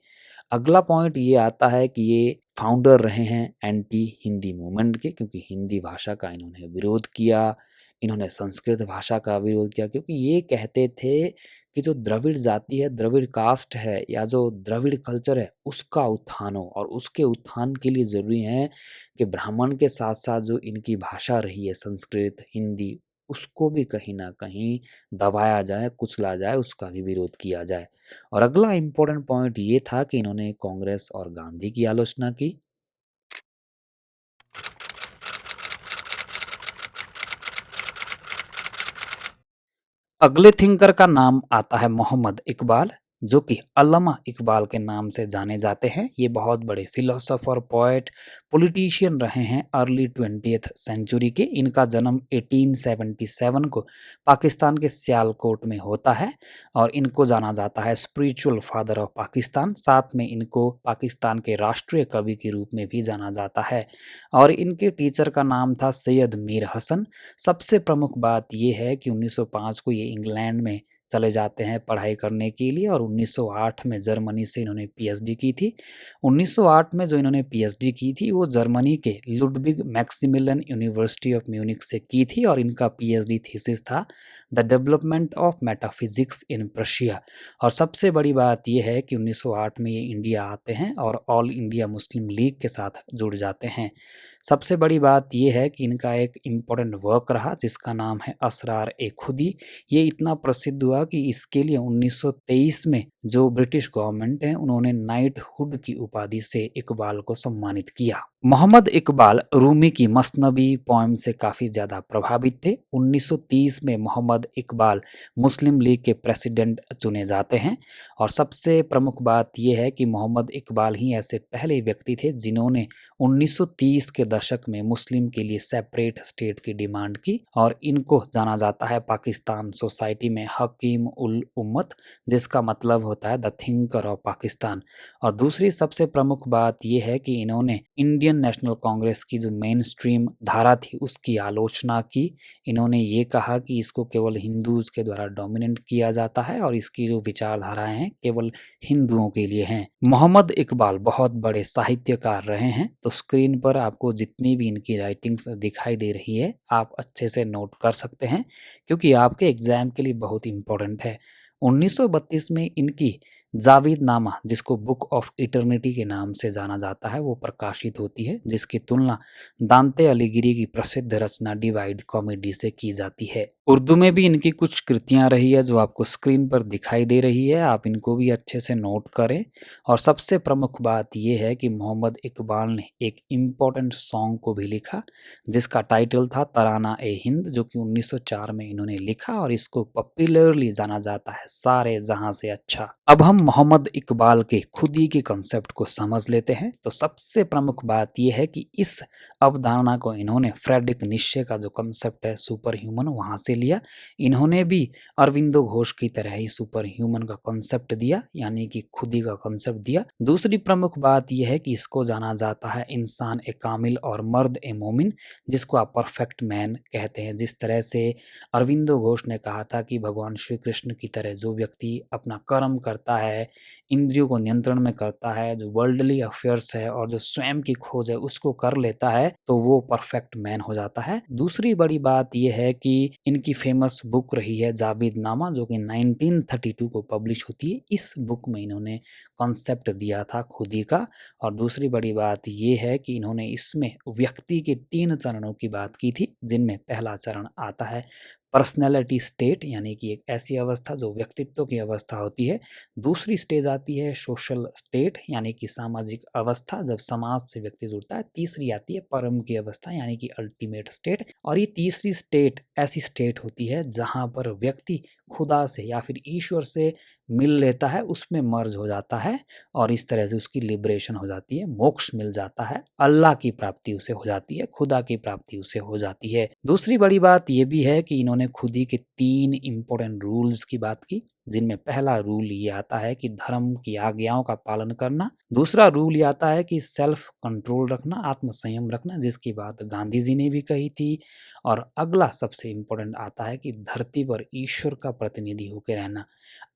अगला पॉइंट ये आता है कि ये फाउंडर रहे हैं एंटी हिंदी मूवमेंट के, क्योंकि हिंदी भाषा का इन्होंने विरोध किया, इन्होंने संस्कृत भाषा का विरोध किया, क्योंकि ये कहते थे कि जो द्रविड़ जाति है, द्रविड़ कास्ट है या जो द्रविड़ कल्चर है उसका उत्थान हो, और उसके उत्थान के लिए ज़रूरी है कि ब्राह्मण के साथ साथ जो इनकी भाषा रही है संस्कृत, हिंदी, उसको भी कहीं न कहीं दबाया जाए, कुचला जाए, उसका भी विरोध किया जाए। और अगला इम्पोर्टेंट पॉइंट ये था कि इन्होंने कांग्रेस और गांधी की आलोचना की। अगले थिंकर का नाम आता है मोहम्मद इकबाल, जो कि अल्लामा इकबाल के नाम से जाने जाते हैं। ये बहुत बड़े फिलोसोफर, पोएट, पॉलिटिशियन रहे हैं अर्ली 20th सेंचुरी के। इनका जन्म 1877 को पाकिस्तान के सियालकोट में होता है और इनको जाना जाता है स्पिरिचुअल फादर ऑफ पाकिस्तान। साथ में इनको पाकिस्तान के राष्ट्रीय कवि के रूप में भी जाना जाता है और इनके टीचर का नाम था सैयद मीर हसन। सबसे प्रमुख बात ये है कि 1905 को ये इंग्लैंड में चले जाते हैं पढ़ाई करने के लिए और 1908 में जर्मनी से इन्होंने पीएचडी की थी। 1908 में जो इन्होंने पीएचडी की थी वो जर्मनी के Ludwig Maximilian University of Munich से की थी और इनका पीएचडी थीसिस था the development of metaphysics in Prussia. और सबसे बड़ी बात यह है कि 1908 में ये इंडिया आते हैं और ऑल इंडिया मुस्लिम लीग के साथ जुड़ जाते हैं। सबसे बड़ी बात यह है कि इनका एक इम्पोर्टेंट वर्क रहा जिसका नाम है असरार ए खुदी। ये इतना प्रसिद्ध हुआ कि इसके लिए 1923 में जो ब्रिटिश गवर्नमेंट है उन्होंने नाइटहुड की उपाधि से इकबाल को सम्मानित किया। मोहम्मद इकबाल रूमी की मसनबी पोएम से काफ़ी ज़्यादा प्रभावित थे। 1930 में मोहम्मद इकबाल मुस्लिम लीग के प्रेसिडेंट चुने जाते हैं और सबसे प्रमुख बात यह है कि मोहम्मद इकबाल ही ऐसे पहले व्यक्ति थे जिन्होंने 1930 के दशक में मुस्लिम के लिए सेपरेट स्टेट की डिमांड की और इनको जाना जाता है पाकिस्तान सोसाइटी में हकीम उल उम्मत, जिसका मतलब होता है द थिंकर ऑफ पाकिस्तान। और दूसरी सबसे प्रमुख बात यह है कि इन्होंने इंडियन नेशनल कांग्रेस की जो मेन स्ट्रीम धारा थी उसकी आलोचना की। इन्होंने ये कहा कि इसको केवल हिंदूज के द्वारा डोमिनेट किया जाता है और इसकी जो विचारधाराएं हैं केवल हिंदुओं के लिए हैं। मोहम्मद इकबाल बहुत बड़े साहित्यकार रहे हैं, तो स्क्रीन पर आपको जितनी भी इनकी राइटिंग्स दिखाई दे रही है आप अच्छे से नोट कर सकते हैं क्योंकि आपके एग्जाम के लिए बहुत इंपॉर्टेंट है। 1932 में इनकी जावेद नामा, जिसको बुक ऑफ इटर्निटी के नाम से जाना जाता है, वो प्रकाशित होती है, जिसकी तुलना दांते अलीगिरी की प्रसिद्ध रचना डिवाइड कॉमेडी से की जाती है। उर्दू में भी इनकी कुछ कृतियां रही है जो आपको स्क्रीन पर दिखाई दे रही है, आप इनको भी अच्छे से नोट करें। और सबसे प्रमुख बात यह है कि मोहम्मद इकबाल ने एक इम्पॉर्टेंट सॉन्ग को भी लिखा जिसका टाइटल था तराना ए हिंद, जो कि 1904 में इन्होंने लिखा और इसको पॉपुलरली जाना जाता है सारे जहां से अच्छा। अब हम मोहम्मद इकबाल के खुदी के कॉन्सेप्ट को समझ लेते हैं। तो सबसे प्रमुख बात यह है कि इस अवधारणा को इन्होंने फ्रेडरिक निश्चे का जो कॉन्सेप्ट है सुपर ह्यूमन वहां से लिया। इन्होंने भी अरविंदो घोष की तरह ही सुपर ह्यूमन का कॉन्सेप्ट दिया, यानी कि खुदी का कॉन्सेप्ट दिया। दूसरी प्रमुख बात यह है कि इसको जाना जाता है इंसान ए कामिल और मर्द ए मोमिन, जिसको आप परफेक्ट मैन कहते हैं। जिस तरह से अरविंदो घोष ने कहा था कि भगवान श्री कृष्ण की तरह जो व्यक्ति अपना कर्म करता है, इंद्रियों को नियंत्रण में करता है, जो वर्ल्डली अफेयर्स है और जो स्वयं की खोज है उसको कर लेता है, तो वो परफेक्ट मैन हो जाता है। दूसरी बड़ी बात यह है कि इनकी फेमस बुक रही है जावेद नामा, जो कि 1932 को पब्लिश होती है। इस बुक में इन्होंने कॉन्सेप्ट दिया था खुदी का। और दूसरी बड़ी बात यह है कि इन्होंने इसमें व्यक्ति के 3 चरणों की बात की थी, जिनमें पहला चरण आता है पर्सनैलिटी स्टेट, यानी कि एक ऐसी अवस्था जो व्यक्तित्व की अवस्था होती है। दूसरी स्टेज आती है सोशल स्टेट, यानी कि सामाजिक अवस्था, जब समाज से व्यक्ति जुड़ता है। तीसरी आती है परम की अवस्था, यानी कि अल्टीमेट स्टेट। और ये तीसरी स्टेट ऐसी स्टेट होती है जहां पर व्यक्ति खुदा से या फिर ईश्वर से मिल लेता है, उसमें मर्ज हो जाता है और इस तरह से उसकी लिबरेशन हो जाती है, मोक्ष मिल जाता है, अल्लाह की प्राप्ति उसे हो जाती है, खुदा की प्राप्ति उसे हो जाती है। दूसरी बड़ी बात यह भी है कि इन्होंने खुदी के 3 इंपॉर्टेंट रूल्स की बात की। जिनमें पहला रूल ये आता है कि धर्म की आज्ञाओं का पालन करना, दूसरा रूल ये आता है कि सेल्फ कंट्रोल रखना, आत्मसंयम रखना, जिसकी बात गांधी जी ने भी कही थी, और अगला सबसे इम्पोर्टेंट आता है कि धरती पर ईश्वर का प्रतिनिधि होकर रहना।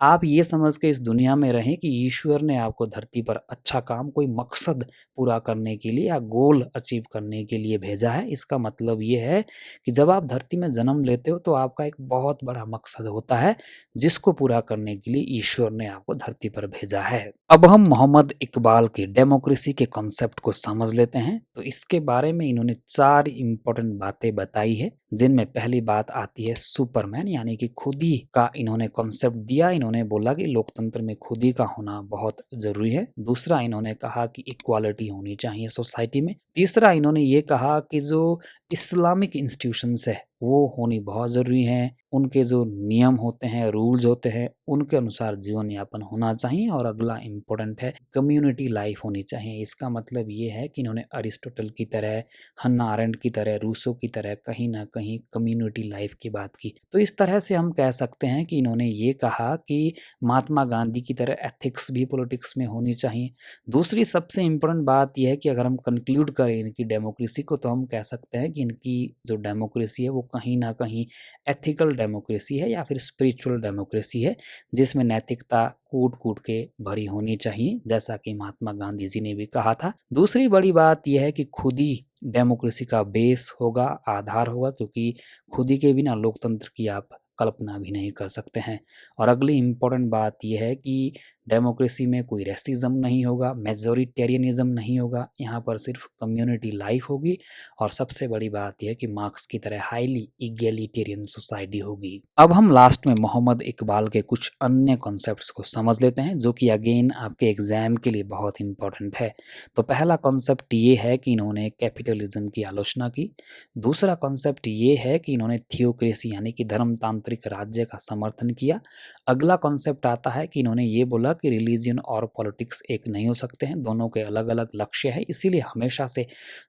आप ये समझ के इस दुनिया में रहें कि ईश्वर ने आपको धरती पर अच्छा काम, कोई मकसद पूरा करने के लिए या गोल अचीव करने के लिए भेजा है। इसका मतलब ये है कि जब आप धरती में जन्म लेते हो तो आपका एक बहुत बड़ा मकसद होता है, जिसको पूरा करने के लिए ईश्वर ने आपको धरती पर भेजा है। अब हम मोहम्मद इकबाल के डेमोक्रेसी के कॉन्सेप्ट को समझ लेते हैं। तो इसके बारे में इन्होंने 4 इंपॉर्टेंट बातें बताई है, जिनमें पहली बात आती है सुपरमैन, यानी कि खुदी का इन्होंने कॉन्सेप्ट दिया। इन्होंने बोला कि लोकतंत्र में खुदी का होना बहुत जरूरी है। दूसरा, इन्होंने कहा कि इक्वालिटी होनी चाहिए सोसाइटी में। तीसरा, इन्होंने ये कहा कि जो इस्लामिक इंस्टीट्यूशंस है वो होनी बहुत ज़रूरी हैं, उनके जो नियम होते हैं, रूल्स होते हैं, उनके अनुसार जीवन यापन होना चाहिए। और अगला इम्पोर्टेंट है कम्युनिटी लाइफ होनी चाहिए। इसका मतलब ये है कि इन्होंने अरिस्टोटल की तरह, हन्ना आरेंट की तरह, रूसो की तरह कहीं ना कहीं कम्युनिटी लाइफ की बात की। तो इस तरह से हम कह सकते हैं कि इन्होंने ये कहा कि महात्मा गांधी की तरह एथिक्स भी पॉलिटिक्स में होनी चाहिए। दूसरी सबसे इम्पोर्टेंट बात यह है कि अगर हम कंक्लूड करें इनकी डेमोक्रेसी को, तो हम कह सकते हैं कि इनकी जो डेमोक्रेसी है वो कहीं ना कहीं एथिकल डेमोक्रेसी है या फिर स्पिरिचुअल डेमोक्रेसी है, जिसमें नैतिकता कूट कूट के भरी होनी चाहिए, जैसा कि महात्मा गांधी जी ने भी कहा था। दूसरी बड़ी बात यह है कि खुद ही डेमोक्रेसी का बेस होगा, आधार होगा, क्योंकि खुद ही के बिना लोकतंत्र की आप कल्पना भी नहीं कर सकते हैं। और अगली इम्पोर्टेंट बात यह है कि डेमोक्रेसी में कोई रेसिज्म नहीं होगा, मेजोरिटेरियनिज्म नहीं होगा, यहाँ पर सिर्फ कम्युनिटी लाइफ होगी। और सबसे बड़ी बात यह है कि मार्क्स की तरह हाईली इगैलिटेरियन सोसाइटी होगी। अब हम लास्ट में मोहम्मद इकबाल के कुछ अन्य कॉन्सेप्ट्स को समझ लेते हैं, जो कि अगेन आपके एग्जाम के लिए बहुत इंपॉर्टेंट है। तो पहला कॉन्सेप्ट ये है कि इन्होंने कैपिटलिज्म की आलोचना की। दूसरा कॉन्सेप्ट ये है कि इन्होंने थियोक्रेसी यानी कि धर्मतांत्रिक राज्य का समर्थन किया। अगला कॉन्सेप्ट आता है कि इन्होंने ये बोला कि रिलीजन और पॉलिटिक्स एक नहीं हो सकते हैं, दोनों के अलग अलग लक्ष्य है। इसीलिए हमेशा से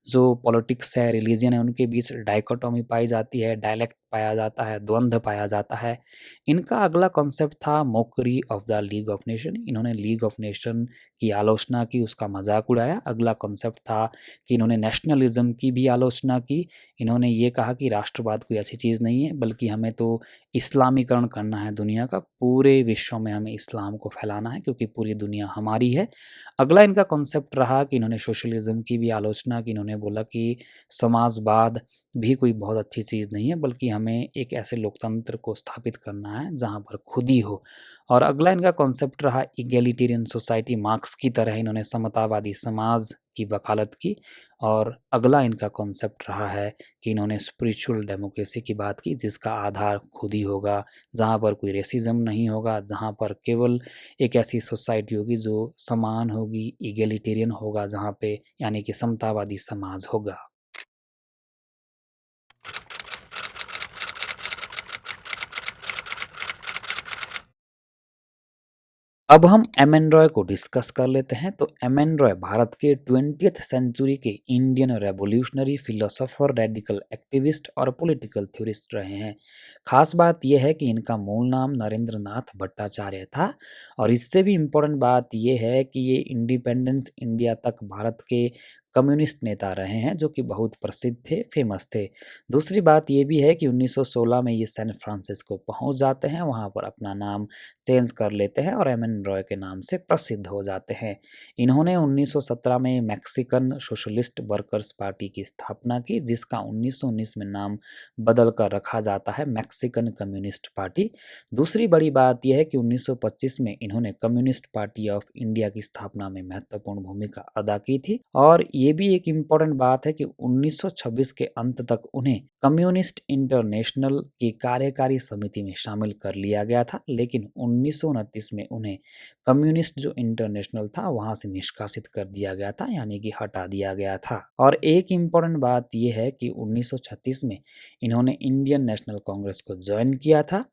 जो पॉलिटिक्स है, रिलीजन है, उनके बीच डाइकोटोमी पाई जाती है, डायलेक्ट पाया जाता है, द्वंद्व पाया जाता है। इनका अगला कॉन्सेप्ट था Mokri of the league of nation. इन्होंने लीग ऑफ नेशन की आलोचना की, उसका मजाक उड़ाया। अगला कॉन्सेप्ट था कि इन्होंने नेशनलिज्म की भी आलोचना की। इन्होंने ये कहा कि राष्ट्रवाद कोई अच्छी चीज़ नहीं है, बल्कि हमें तो इस्लामीकरण करना है दुनिया का, पूरे विश्व में हमें इस्लाम को फैलाना है, क्योंकि पूरी दुनिया हमारी है। अगला इनका कॉन्सेप्ट रहा कि इन्होंने सोशलिज्म की भी आलोचना की। इन्होंने बोला कि समाजवाद भी कोई बहुत अच्छी चीज़ नहीं है, बल्कि हमें एक ऐसे लोकतंत्र को स्थापित करना है जहाँ पर खुद ही हो। और अगला इनका कॉन्सेप्ट रहा इगैलिटेरियन सोसाइटी। मार्क्स की तरह इन्होंने समतावादी समाज की वकालत की। और अगला इनका कॉन्सेप्ट रहा है कि इन्होंने स्पिरिचुअल डेमोक्रेसी की बात की, जिसका आधार खुद ही होगा, जहाँ पर कोई रेसिज्म नहीं होगा, जहाँ पर केवल एक ऐसी सोसाइटी होगी जो समान होगी, इगैलिटेरियन होगा, जहाँ पे यानी कि समतावादी समाज होगा। अब हम एम एन रॉय को डिस्कस कर लेते हैं। तो एम एन रॉय भारत के 20th सेंचुरी के Indian revolutionary philosopher, radical activist और पॉलिटिकल थ्योरिस्ट रहे हैं। खास बात यह है कि इनका मूल नाम नरेंद्र नाथ भट्टाचार्य था। और इससे भी इम्पोर्टेंट बात यह है कि ये इंडिपेंडेंस इंडिया तक भारत के कम्युनिस्ट नेता रहे हैं, जो कि बहुत प्रसिद्ध थे, फेमस थे। दूसरी बात ये भी है कि 1916 में ये सैन फ्रांसिस्को पहुंच जाते हैं, वहां पर अपना नाम चेंज कर लेते हैं और एम एन रॉय के नाम से प्रसिद्ध हो जाते हैं। इन्होंने 1917 में मैक्सिकन सोशलिस्ट वर्कर्स पार्टी की स्थापना की, जिसका 1919 में नाम बदल कर रखा जाता है मैक्सिकन कम्युनिस्ट पार्टी। दूसरी बड़ी बात यह है कि 1925 में इन्होंने कम्युनिस्ट पार्टी ऑफ इंडिया की स्थापना में महत्वपूर्ण भूमिका अदा की थी। और ये भी एक इम्पोर्टेंट बात है कि 1926 के अंत तक उन्हें कम्युनिस्ट इंटरनेशनल की कार्यकारी समिति में शामिल कर लिया गया था, लेकिन 1929 में उन्हें कम्युनिस्ट जो इंटरनेशनल था वहां से निष्कासित कर दिया गया था, यानी कि हटा दिया गया था। और एक इम्पोर्टेंट बात यह है कि 1936 में इन्होंने इंडियन नेशनल कांग्रेस को ज्वाइन किया था,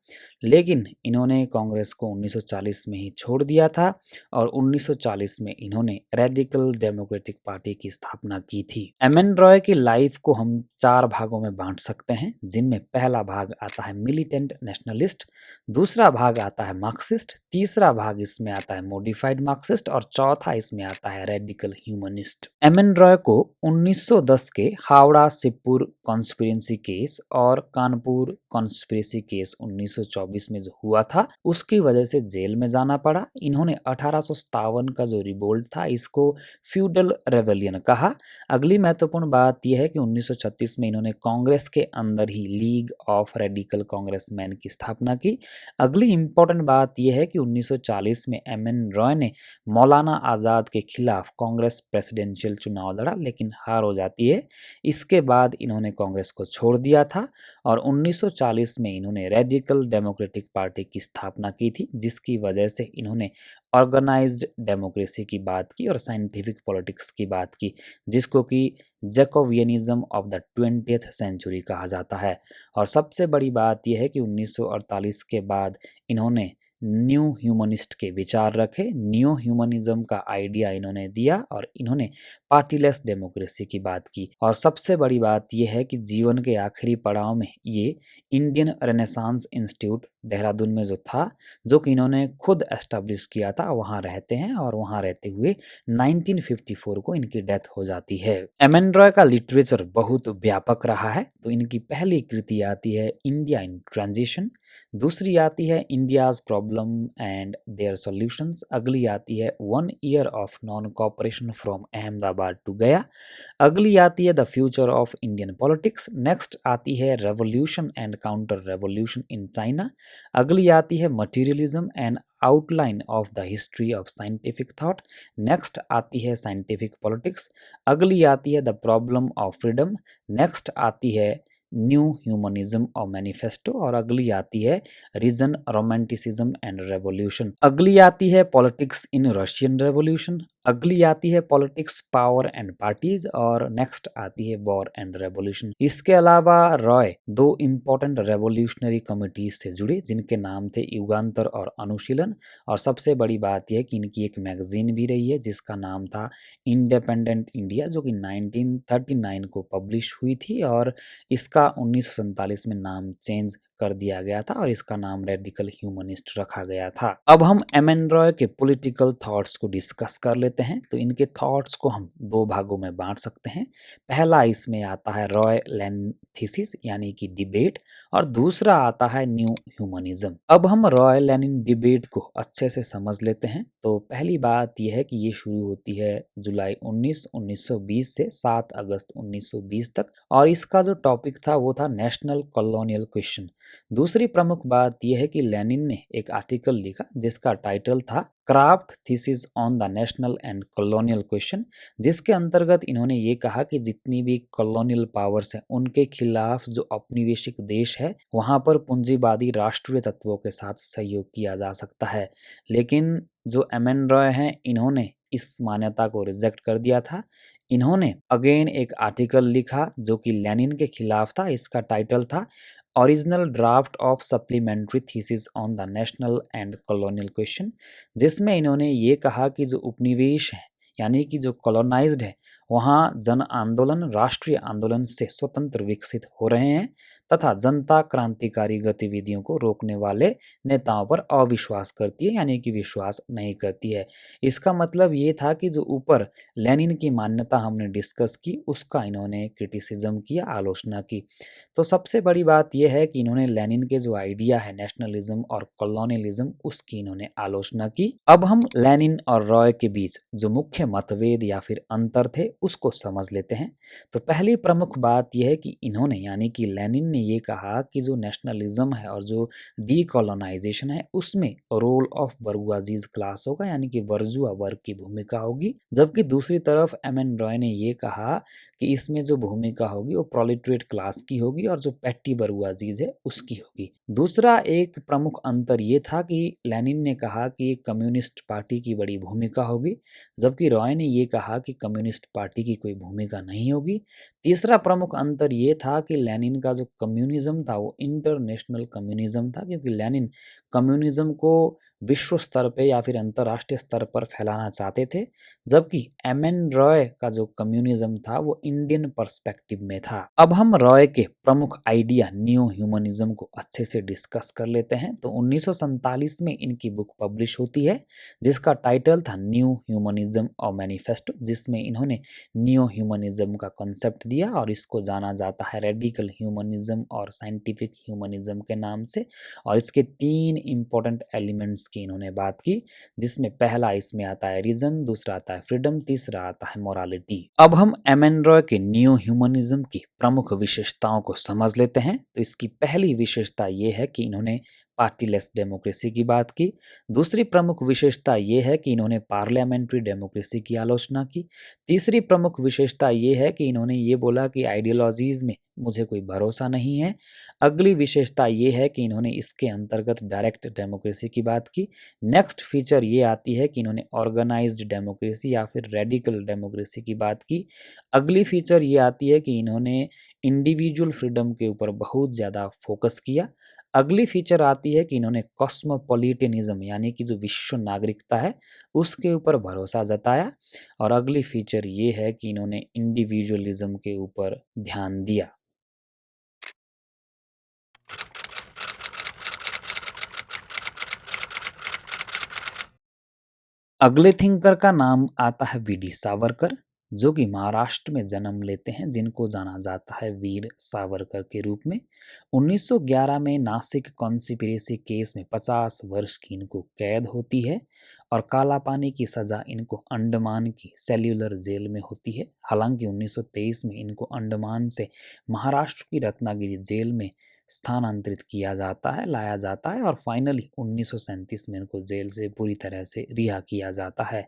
लेकिन इन्होंने कांग्रेस को 1940 में ही छोड़ दिया था। और 1940 में इन्होंने रेडिकल डेमोक्रेटिक पार्टी की स्थापना की थी। एम.एन. रॉय की लाइफ को हम 4 भागों में बांट सकते हैं, जिनमें पहला भाग आता है मिलिटेंट नेशनलिस्ट, दूसरा भाग आता है मार्क्सिस्ट, तीसरा भाग इसमें आता है मॉडिफाइड मार्क्सिस्ट और चौथा इसमें आता है रेडिकल ह्यूमनिस्ट। एम.एन. रॉय को 1910 के हावड़ा सिपुर कॉन्स्पिरेसी केस और कानपुर कॉन्स्पिरेसी केस 1924 में जो हुआ था उसकी वजह से जेल में जाना पड़ा। इन्होंने 1857 का जो रिवोल्ट था इसको फ्यूडल रेवलियन कहा। अगली महत्वपूर्ण बात यह है कि 1936 में इन्होंने कांग्रेस के अंदर ही लीग ऑफ रेडिकल कांग्रेसमैन की स्थापना की। अगली इंपॉर्टेंट बात यह है कि 1940 में एम.एन. रॉय ने मौलाना आज़ाद के खिलाफ कांग्रेस प्रेसिडेंशियल चुनाव लड़ा, लेकिन हार हो जाती है। इसके बाद इन्होंने कांग्रेस को छोड़ दिया था और 1940 में इन्होंने रेडिकल डेमोक्रेटिक पार्टी की स्थापना की थी, जिसकी वजह से इन्होंने ऑर्गेनाइज्ड डेमोक्रेसी की बात की और साइंटिफिक पॉलिटिक्स की बात की, जिसको कि जैकोवियनिज्म ऑफ द 20th सेंचुरी कहा जाता है। और सबसे बड़ी बात यह है कि 1948 के बाद इन्होंने न्यू ह्यूमनिस्ट के विचार रखे, न्यू ह्यूमनिज्म का आइडिया इन्होंने दिया और इन्होंने पार्टीलेस डेमोक्रेसी की बात की। और सबसे बड़ी बात यह है कि जीवन के आखिरी पड़ाव में ये इंडियन रेनेसांस इंस्टीट्यूट देहरादून में जो था, जो कि इन्होंने खुद एस्टेब्लिश किया था, वहाँ रहते हैं और वहाँ रहते हुए 1954 को इनकी डेथ हो जाती है। एम.एन. रॉय का लिटरेचर बहुत व्यापक रहा है। तो इनकी पहली कृति आती है इंडिया इन ट्रांजिशन, दूसरी आती है India's problem and their solutions, अगली आती है 1 year of non cooperation from Ahmedabad to Gaya, अगली आती है the future of Indian politics, next आती है revolution and counter revolution in China, अगली आती है materialism and outline of the history of scientific thought, next आती है साइंटिफिक पॉलिटिक्स, अगली आती है the problem of freedom, next आती है न्यू ह्यूमनिज्म और मैनिफेस्टो और अगली आती है रीजन रोमांटिसिज्म एंड रेवोल्यूशन, अगली आती है पॉलिटिक्स इन रशियन रेवोल्यूशन, अगली आती है पॉलिटिक्स पावर एंड पार्टीज और नेक्स्ट आती है वॉर एंड रेवोल्यूशन। इसके अलावा रॉय 2 इंपॉर्टेंट रेवोल्यूशनरी कमिटीज से जुड़े, जिनके नाम थे युगांतर और अनुशीलन। और सबसे बड़ी बात यह कि इनकी एक मैगजीन भी रही है जिसका नाम था इंडिपेंडेंट इंडिया, जो कि 1939 को पब्लिश हुई थी और इसका 1947 में नाम चेंज कर दिया गया था और इसका नाम रेडिकल ह्यूमनिस्ट रखा गया था। अब हम एम.एन. रॉय के पॉलिटिकल थॉट्स को डिस्कस कर लेते हैं। तो इनके थॉट्स को हम 2 भागों में बांट सकते हैं। पहला इसमें आता है रॉय लेनिन थीसिस यानी कि डिबेट और दूसरा आता है न्यू ह्यूमनिज्म। अब हम रॉय लेनिन डिबेट को अच्छे से समझ लेते हैं। तो पहली बात यह है कि ये शुरू होती है जुलाई 1920 से 7 अगस्त 1920 तक और इसका जो टॉपिक था वो था नेशनल कॉलोनियल क्वेश्चन। दूसरी प्रमुख बात यह है कि लेनिन ने एक आर्टिकल लिखा जिसका टाइटल था craft thesis on the national and colonial question, जिसके अंतर्गत इन्होंने ये कहा कि जितनी भी कॉलोनियल पावर्स हैं उनके खिलाफ जो औपनिवेशिक देश है वहां पर पूंजीवादी राष्ट्रीय तत्वों के साथ सहयोग किया जा सकता है। लेकिन जो एम.एन. रॉय हैं इन्होंने इस मान्यता को रिजेक्ट कर दिया था। इन्होंने अगेन एक आर्टिकल लिखा जो कि लेनिन के खिलाफ था। इसका टाइटल था original draft of supplementary thesis on the national and colonial question, जिसमें इन्होंने ये कहा कि जो उपनिवेश है यानी कि जो कॉलोनाइज्ड है वहाँ जन आंदोलन राष्ट्रीय आंदोलन से स्वतंत्र विकसित हो रहे हैं तथा जनता क्रांतिकारी गतिविधियों को रोकने वाले नेताओं पर अविश्वास करती है यानी कि विश्वास नहीं करती है। इसका मतलब ये था कि जो ऊपर लेनिन की मान्यता हमने डिस्कस की उसका इन्होंने क्रिटिसिज्म किया, आलोचना की। तो सबसे बड़ी बात यह है कि इन्होंने लेनिन के जो आइडिया है नेशनलिज्म और कॉलोनियलिज्म उसकी इन्होंने आलोचना की। अब हम लेनिन और रॉय के बीच जो मुख्य मतभेद या फिर अंतर थे उसको समझ लेते हैं। तो पहली प्रमुख बात यह है कि इन्होंने यानी कि लेनिन ने ये कहा कि जो नेशनलिज्म है और जो डीकोलोनाइजेशन है उसमें रोल ऑफ बर्जुआजीज क्लास होगा यानी कि बर्जुआ वर्ग की भूमिका होगी, जबकि दूसरी तरफ एम.एन. रॉय ने ये कहा कि इसमें जो भूमिका होगी वो प्रोलेटरिएट क्लास की होगी और जो पैटी बर्जुआजीज है उसकी होगी। दूसरा एक प्रमुख अंतर ये था कि लेनिन ने कहा कि कम्युनिस्ट पार्टी की बड़ी भूमिका होगी, जबकि रॉय ने ये कहा कि कम्युनिस्ट पार्टी की कोई भूमिका नहीं होगी। तीसरा प्रमुख अंतर ये था कि लेनिन का जो कम्युनिज्म था वो इंटरनेशनल कम्युनिज्म था, क्योंकि लेनिन कम्युनिज्म को विश्व स्तर पे या फिर अंतर्राष्ट्रीय स्तर पर फैलाना चाहते थे, जबकि एम.एन. रॉय का जो कम्युनिज्म था वो इंडियन पर्सपेक्टिव में था। अब हम रॉय के प्रमुख आइडिया न्यू ह्यूमनिज्म को अच्छे से डिस्कस कर लेते हैं। तो 1947 में इनकी बुक पब्लिश होती है जिसका टाइटल था न्यू ह्यूमनिज्म और मैनिफेस्टो, जिसमें इन्होंने न्यू ह्यूमनिज्म का कॉन्सेप्ट दिया और इसको जाना जाता है रेडिकल ह्यूमनिज्म और साइंटिफिक ह्यूमनिज्म के नाम से। और इसके 3 इंपॉर्टेंट एलिमेंट्स की इन्होंने बात की, जिसमें पहला इसमें आता है रीजन, दूसरा आता है फ्रीडम, तीसरा आता है मोरालिटी। अब हम एम.एन. रॉय के न्यू ह्यूमनिज्म की प्रमुख विशेषताओं को समझ लेते हैं। तो इसकी पहली विशेषता ये है कि इन्होंने पार्टीलेस डेमोक्रेसी की बात की। दूसरी प्रमुख विशेषता ये है कि इन्होंने पार्लियामेंट्री डेमोक्रेसी की आलोचना की। तीसरी प्रमुख विशेषता ये है कि इन्होंने ये बोला कि आइडियोलॉजीज में मुझे कोई भरोसा नहीं है। अगली विशेषता ये है कि इन्होंने इसके अंतर्गत डायरेक्ट डेमोक्रेसी की बात की। नेक्स्ट फीचर ये आती है कि इन्होंने ऑर्गेनाइज्ड डेमोक्रेसी या फिर रेडिकल डेमोक्रेसी की बात की। अगली फीचर ये आती है कि इन्होंने इंडिविजुअल फ्रीडम के ऊपर बहुत ज़्यादा फोकस किया। अगली फीचर आती है कि इन्होंने कॉस्मोपॉलिटनिज्म यानी कि जो विश्व नागरिकता है उसके ऊपर भरोसा जताया। और अगली फीचर ये है कि इन्होंने इंडिविजुअलिज्म के ऊपर ध्यान दिया। अगले थिंकर का नाम आता है वी.डी. सावरकर, जो कि महाराष्ट्र में जन्म लेते हैं, जिनको जाना जाता है वीर सावरकर के रूप में। 1911 में नासिक कॉन्स्पिरेसी केस में 50 वर्ष की इनको कैद होती है और काला पानी की सज़ा इनको अंडमान की सेल्युलर जेल में होती है। हालांकि 1923 में इनको अंडमान से महाराष्ट्र की रत्नागिरी जेल में स्थानांतरित किया जाता है, लाया जाता है और फाइनली 1937 में इनको जेल से पूरी तरह से रिहा किया जाता है।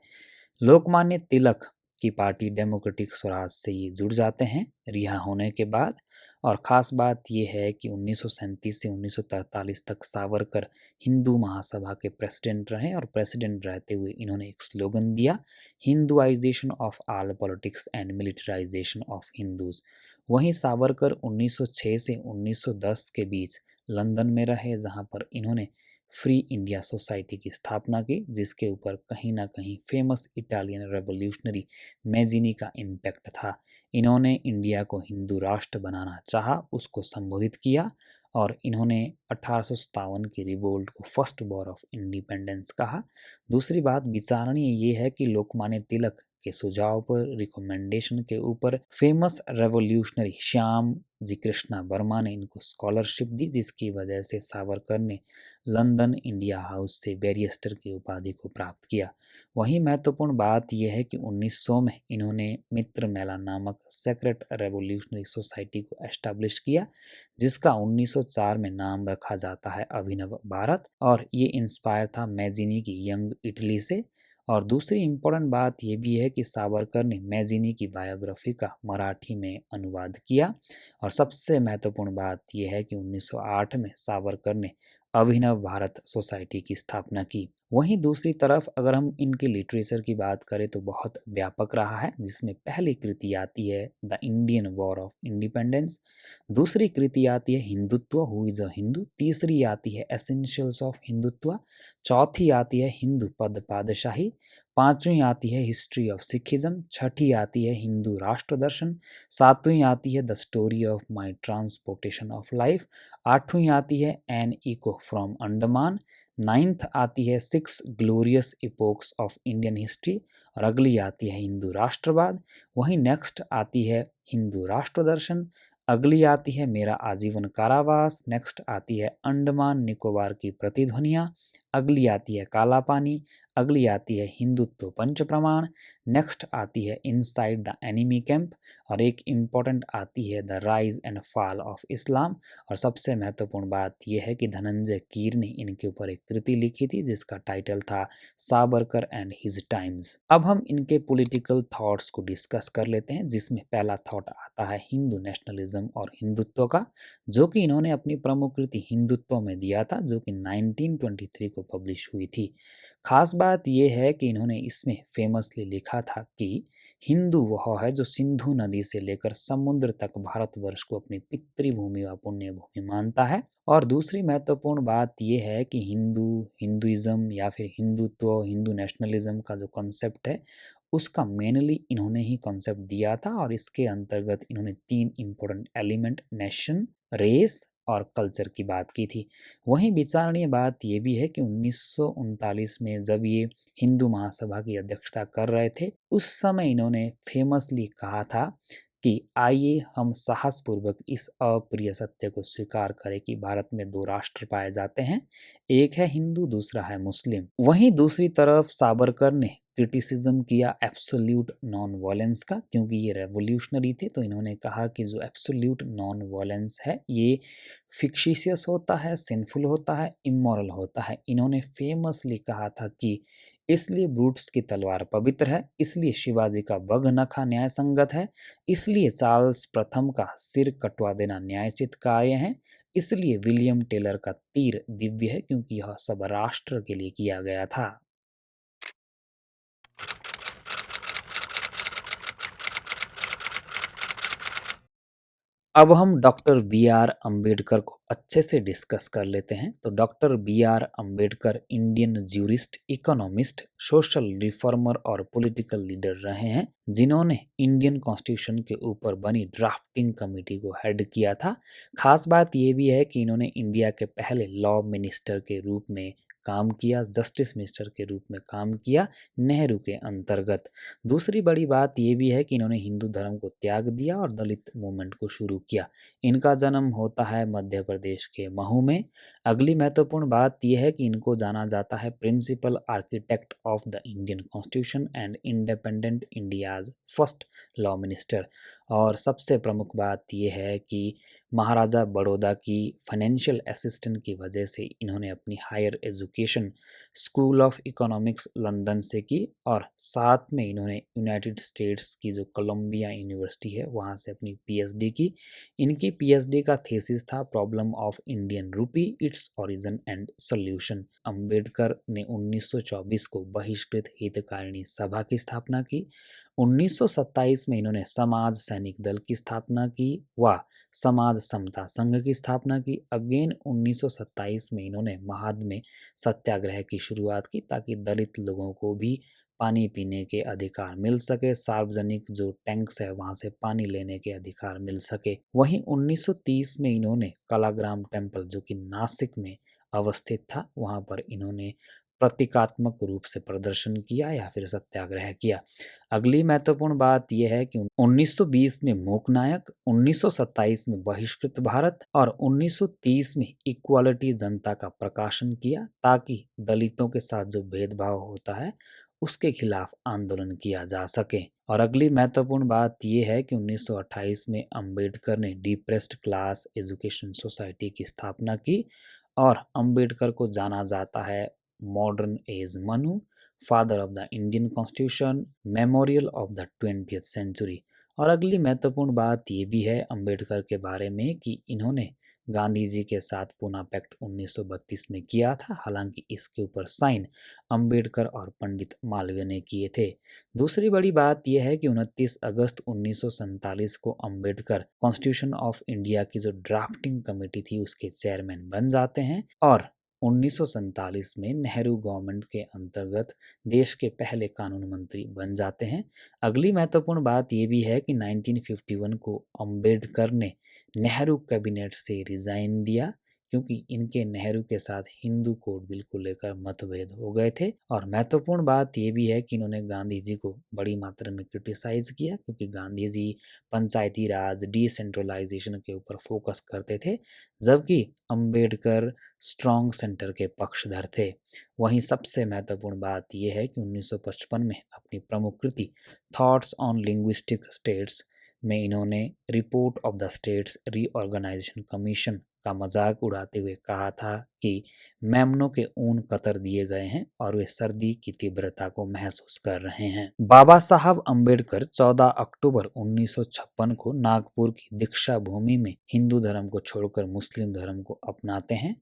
लोकमान्य तिलक की पार्टी डेमोक्रेटिक स्वराज से ये जुड़ जाते हैं रिहा होने के बाद। और ख़ास बात यह है कि 1937 से 1943 तक सावरकर हिंदू महासभा के प्रेसिडेंट रहे और प्रेसिडेंट रहते हुए इन्होंने एक स्लोगन दिया, Hinduisation of all politics and militarisation of Hindus. वहीं सावरकर 1906 से 1910 के बीच लंदन में रहे, जहां पर इन्होंने फ्री इंडिया सोसाइटी की स्थापना की, जिसके ऊपर कहीं ना कहीं फेमस इटालियन रेवोल्यूशनरी मैजिनी का इम्पैक्ट था। इन्होंने इंडिया को हिंदू राष्ट्र बनाना चाहा, उसको संबोधित किया और इन्होंने 1857 की रिवोल्ट को फर्स्ट वॉर ऑफ इंडिपेंडेंस कहा। दूसरी बात विचारणीय ये है कि लोकमान्य तिलक के सुझाव पर, रिकमेंडेशन के ऊपर फेमस रेवोल्यूशनरी श्याम जी कृष्णा वर्मा ने इनको स्कॉलरशिप दी, जिसकी वजह से सावरकर ने लंदन इंडिया हाउस से बैरिस्टर की उपाधि को प्राप्त किया। वहीं महत्वपूर्ण बात यह है कि 1900 में इन्होंने मित्र मेला नामक सेक्रेट रेवोल्यूशनरी सोसाइटी को एस्टैब्लिश किया, जिसका 1904 में नाम रखा जाता है अभिनव भारत, और ये इंस्पायर था मैजिनी की यंग इटली से। और दूसरी इम्पोर्टेंट बात यह भी है कि सावरकर ने मैजिनी की बायोग्राफी का मराठी में अनुवाद किया। और सबसे महत्वपूर्ण बात यह है कि 1908 में सावरकर ने अभिनव भारत सोसाइटी की स्थापना की। वहीं दूसरी तरफ अगर हम इनके लिटरेचर की बात करें तो बहुत व्यापक रहा है, जिसमें पहली कृति आती है the Indian war of independence, दूसरी कृति आती है Hindutva who is a Hindu, तीसरी आती है एसेंशियल्स ऑफ हिंदुत्व, चौथी आती है हिंदू पद पादशाही, पांचवी आती है हिस्ट्री ऑफ सिखिज्म, छठी आती है हिंदू राष्ट्र दर्शन, सातवीं आती है the story of my transportation of life, आठवीं आती है an echo from Andaman, ninth आती है 6 glorious epochs of Indian history, और अगली आती है हिंदू राष्ट्रवाद। वहीं नेक्स्ट आती है हिंदू राष्ट्र दर्शन, अगली आती है मेरा आजीवन कारावास, नेक्स्ट आती है अंडमान निकोबार की प्रतिध्वनियाँ, अगली आती है काला पानी, अगली आती है हिंदुत्व पंच प्रमाण, नेक्स्ट आती है इनसाइड द एनिमी कैंप, और एक इम्पॉर्टेंट आती है the rise and fall of Islam. और सबसे महत्वपूर्ण बात यह है कि धनंजय कीर ने इनके ऊपर एक कृति लिखी थी जिसका टाइटल था सावरकर एंड हिज टाइम्स। अब हम इनके पॉलिटिकल थॉट्स को डिस्कस कर लेते हैं, जिसमें पहला थॉट आता है हिंदू नेशनलिज्म और हिंदुत्व का, जो कि इन्होंने अपनी प्रमुख कृति हिंदुत्व में दिया था, जो कि 1923 को पब्लिश हुई थी। खास बात यह है कि इन्होंने इसमें फेमसली लिखा था कि हिंदू वह है जो सिंधु नदी से लेकर समुद्र तक भारतवर्ष को अपनी पितृभूमि व पुण्य भूमि मानता है। और दूसरी महत्वपूर्ण बात यह है कि हिंदुइज्म या फिर हिंदुत्व, हिंदू नेशनलिज्म का जो कॉन्सेप्ट है उसका मेनली इन्होंने ही कॉन्सेप्ट दिया था। और इसके अंतर्गत इन्होंने 3 इम्पोर्टेंट एलिमेंट, नेशन, रेस और कल्चर की बात की थी। वहीं विचारणीय बात यह भी है कि 1939 में जब ये हिंदू महासभा की अध्यक्षता कर रहे थे उस समय इन्होंने फेमसली कहा था कि आइए हम साहसपूर्वक इस अप्रिय सत्य को स्वीकार करें कि भारत में 2 राष्ट्र पाए जाते हैं, एक है हिंदू, दूसरा है मुस्लिम। वहीं दूसरी तरफ सावरकर ने क्रिटिसिज्म किया एब्सोल्यूट नॉन वायलेंस का, क्योंकि ये रेवोल्यूशनरी थे। तो इन्होंने कहा कि जो एब्सोल्यूट नॉन वायलेंस है ये फिक्शिशियस होता है, सिंफुल होता है, इमोरल होता है। इन्होंने फेमसली कहा था कि इसलिए ब्रूट्स की तलवार पवित्र है, इसलिए शिवाजी का बघनखा न्याय संगत है, इसलिए चार्ल्स प्रथम का सिर कटवा देना न्यायचित कार्य है, इसलिए विलियम टेलर का तीर दिव्य है, क्योंकि यह सब राष्ट्र के लिए किया गया था। अब हम डॉक्टर बी आर अम्बेडकर को अच्छे से डिस्कस कर लेते हैं। तो doctor B R Ambedkar Indian jurist, economist, social reformer और पॉलिटिकल लीडर रहे हैं, जिन्होंने इंडियन कॉन्स्टिट्यूशन के ऊपर बनी ड्राफ्टिंग कमेटी को हेड किया था। खास बात यह भी है कि इन्होंने इंडिया के पहले लॉ मिनिस्टर के रूप में काम किया, जस्टिस मिनिस्टर के रूप में काम किया नेहरू के अंतर्गत। दूसरी बड़ी बात यह भी है कि इन्होंने हिंदू धर्म को त्याग दिया और दलित मूवमेंट को शुरू किया। इनका जन्म होता है मध्य प्रदेश के महू में। अगली महत्वपूर्ण बात यह है कि इनको जाना जाता है principal architect of the Indian constitution and independent India's first law minister. और सबसे प्रमुख बात यह है कि महाराजा बड़ौदा की फाइनेंशियल असिस्टेंट की वजह से इन्होंने अपनी higher education school of economics London से की और साथ में इन्होंने यूनाइटेड स्टेट्स की जो कोलंबिया यूनिवर्सिटी है वहाँ से अपनी पीएचडी की। इनकी पीएचडी का थीसिस था problem of Indian rupee, its origin and solution. Ambedkar ने 1924 को बहिष्कृत हितकारिणी सभा की स्थापना की। 1927 में इन्होंने समाज सैनिक दल की स्थापना की व समाज समता संघ की स्थापना की। अगेन 1927 में इन्होंने महाद में सत्याग्रह की शुरुआत की ताकि दलित लोगों को भी पानी पीने के अधिकार मिल सके, सार्वजनिक जो टैंक्स है वहां से पानी लेने के अधिकार मिल सके। वहीं 1930 में इन्होंने कलाग्राम टेम्पल जो कि नासिक में अवस्थित था वहां पर इन्होंने प्रतीकात्मक रूप से प्रदर्शन किया या फिर सत्याग्रह किया। अगली महत्वपूर्ण बात यह है कि 1920 में मूकनायक, 1927 में बहिष्कृत भारत और 1930 में इक्वालिटी जनता का प्रकाशन किया ताकि दलितों के साथ जो भेदभाव होता है उसके खिलाफ आंदोलन किया जा सके। और अगली महत्वपूर्ण बात यह है कि 1928 में अंबेडकर ने डिप्रेस्ड क्लास एजुकेशन सोसाइटी की स्थापना की और अंबेडकर को जाना जाता है modern age Manu, father of the Indian constitution, memorial of the 20th century. और अगली महत्वपूर्ण बात ये भी है अंबेडकर के बारे में कि इन्होंने गांधी जी के साथ पूना पैक्ट 1932 में किया था, हालांकि इसके ऊपर साइन अंबेडकर और पंडित मालवीय ने किए थे। दूसरी बड़ी बात यह है कि 29 अगस्त 1947 को अंबेडकर कॉन्स्टिट्यूशन ऑफ इंडिया की जो ड्राफ्टिंग कमेटी थी उसके चेयरमैन बन जाते हैं और 1947 में नेहरू गवर्नमेंट के अंतर्गत देश के पहले कानून मंत्री बन जाते हैं। अगली महत्वपूर्ण बात यह भी है कि 1951 को अंबेडकर ने नेहरू कैबिनेट से रिजाइन दिया क्योंकि इनके नेहरू के साथ हिंदू कोड बिल को लेकर मतभेद हो गए थे। और महत्वपूर्ण बात यह भी है कि इन्होंने गांधी जी को बड़ी मात्रा में क्रिटिसाइज किया क्योंकि गांधी जी पंचायती राज, डिसेंट्रलाइजेशन के ऊपर फोकस करते थे, जबकि अंबेडकर स्ट्रॉन्ग सेंटर के पक्षधर थे। वहीं सबसे महत्वपूर्ण बात यह है कि 1955 में अपनी प्रमुख कृति थॉट्स ऑन लिंग्विस्टिक स्टेट्स में इन्होंने report of the states reorganisation commission का मजाक उड़ाते हुए कहा था कि मेमनों के ऊन कतर दिए गए हैं और वे सर्दी की तीव्रता को महसूस कर रहे हैं। बाबा साहब अंबेडकर 14 अक्टूबर 1956 को नागपुर की दीक्षा भूमि में हिंदू धर्म को छोड़कर मुस्लिम धर्म को अपनाते हैं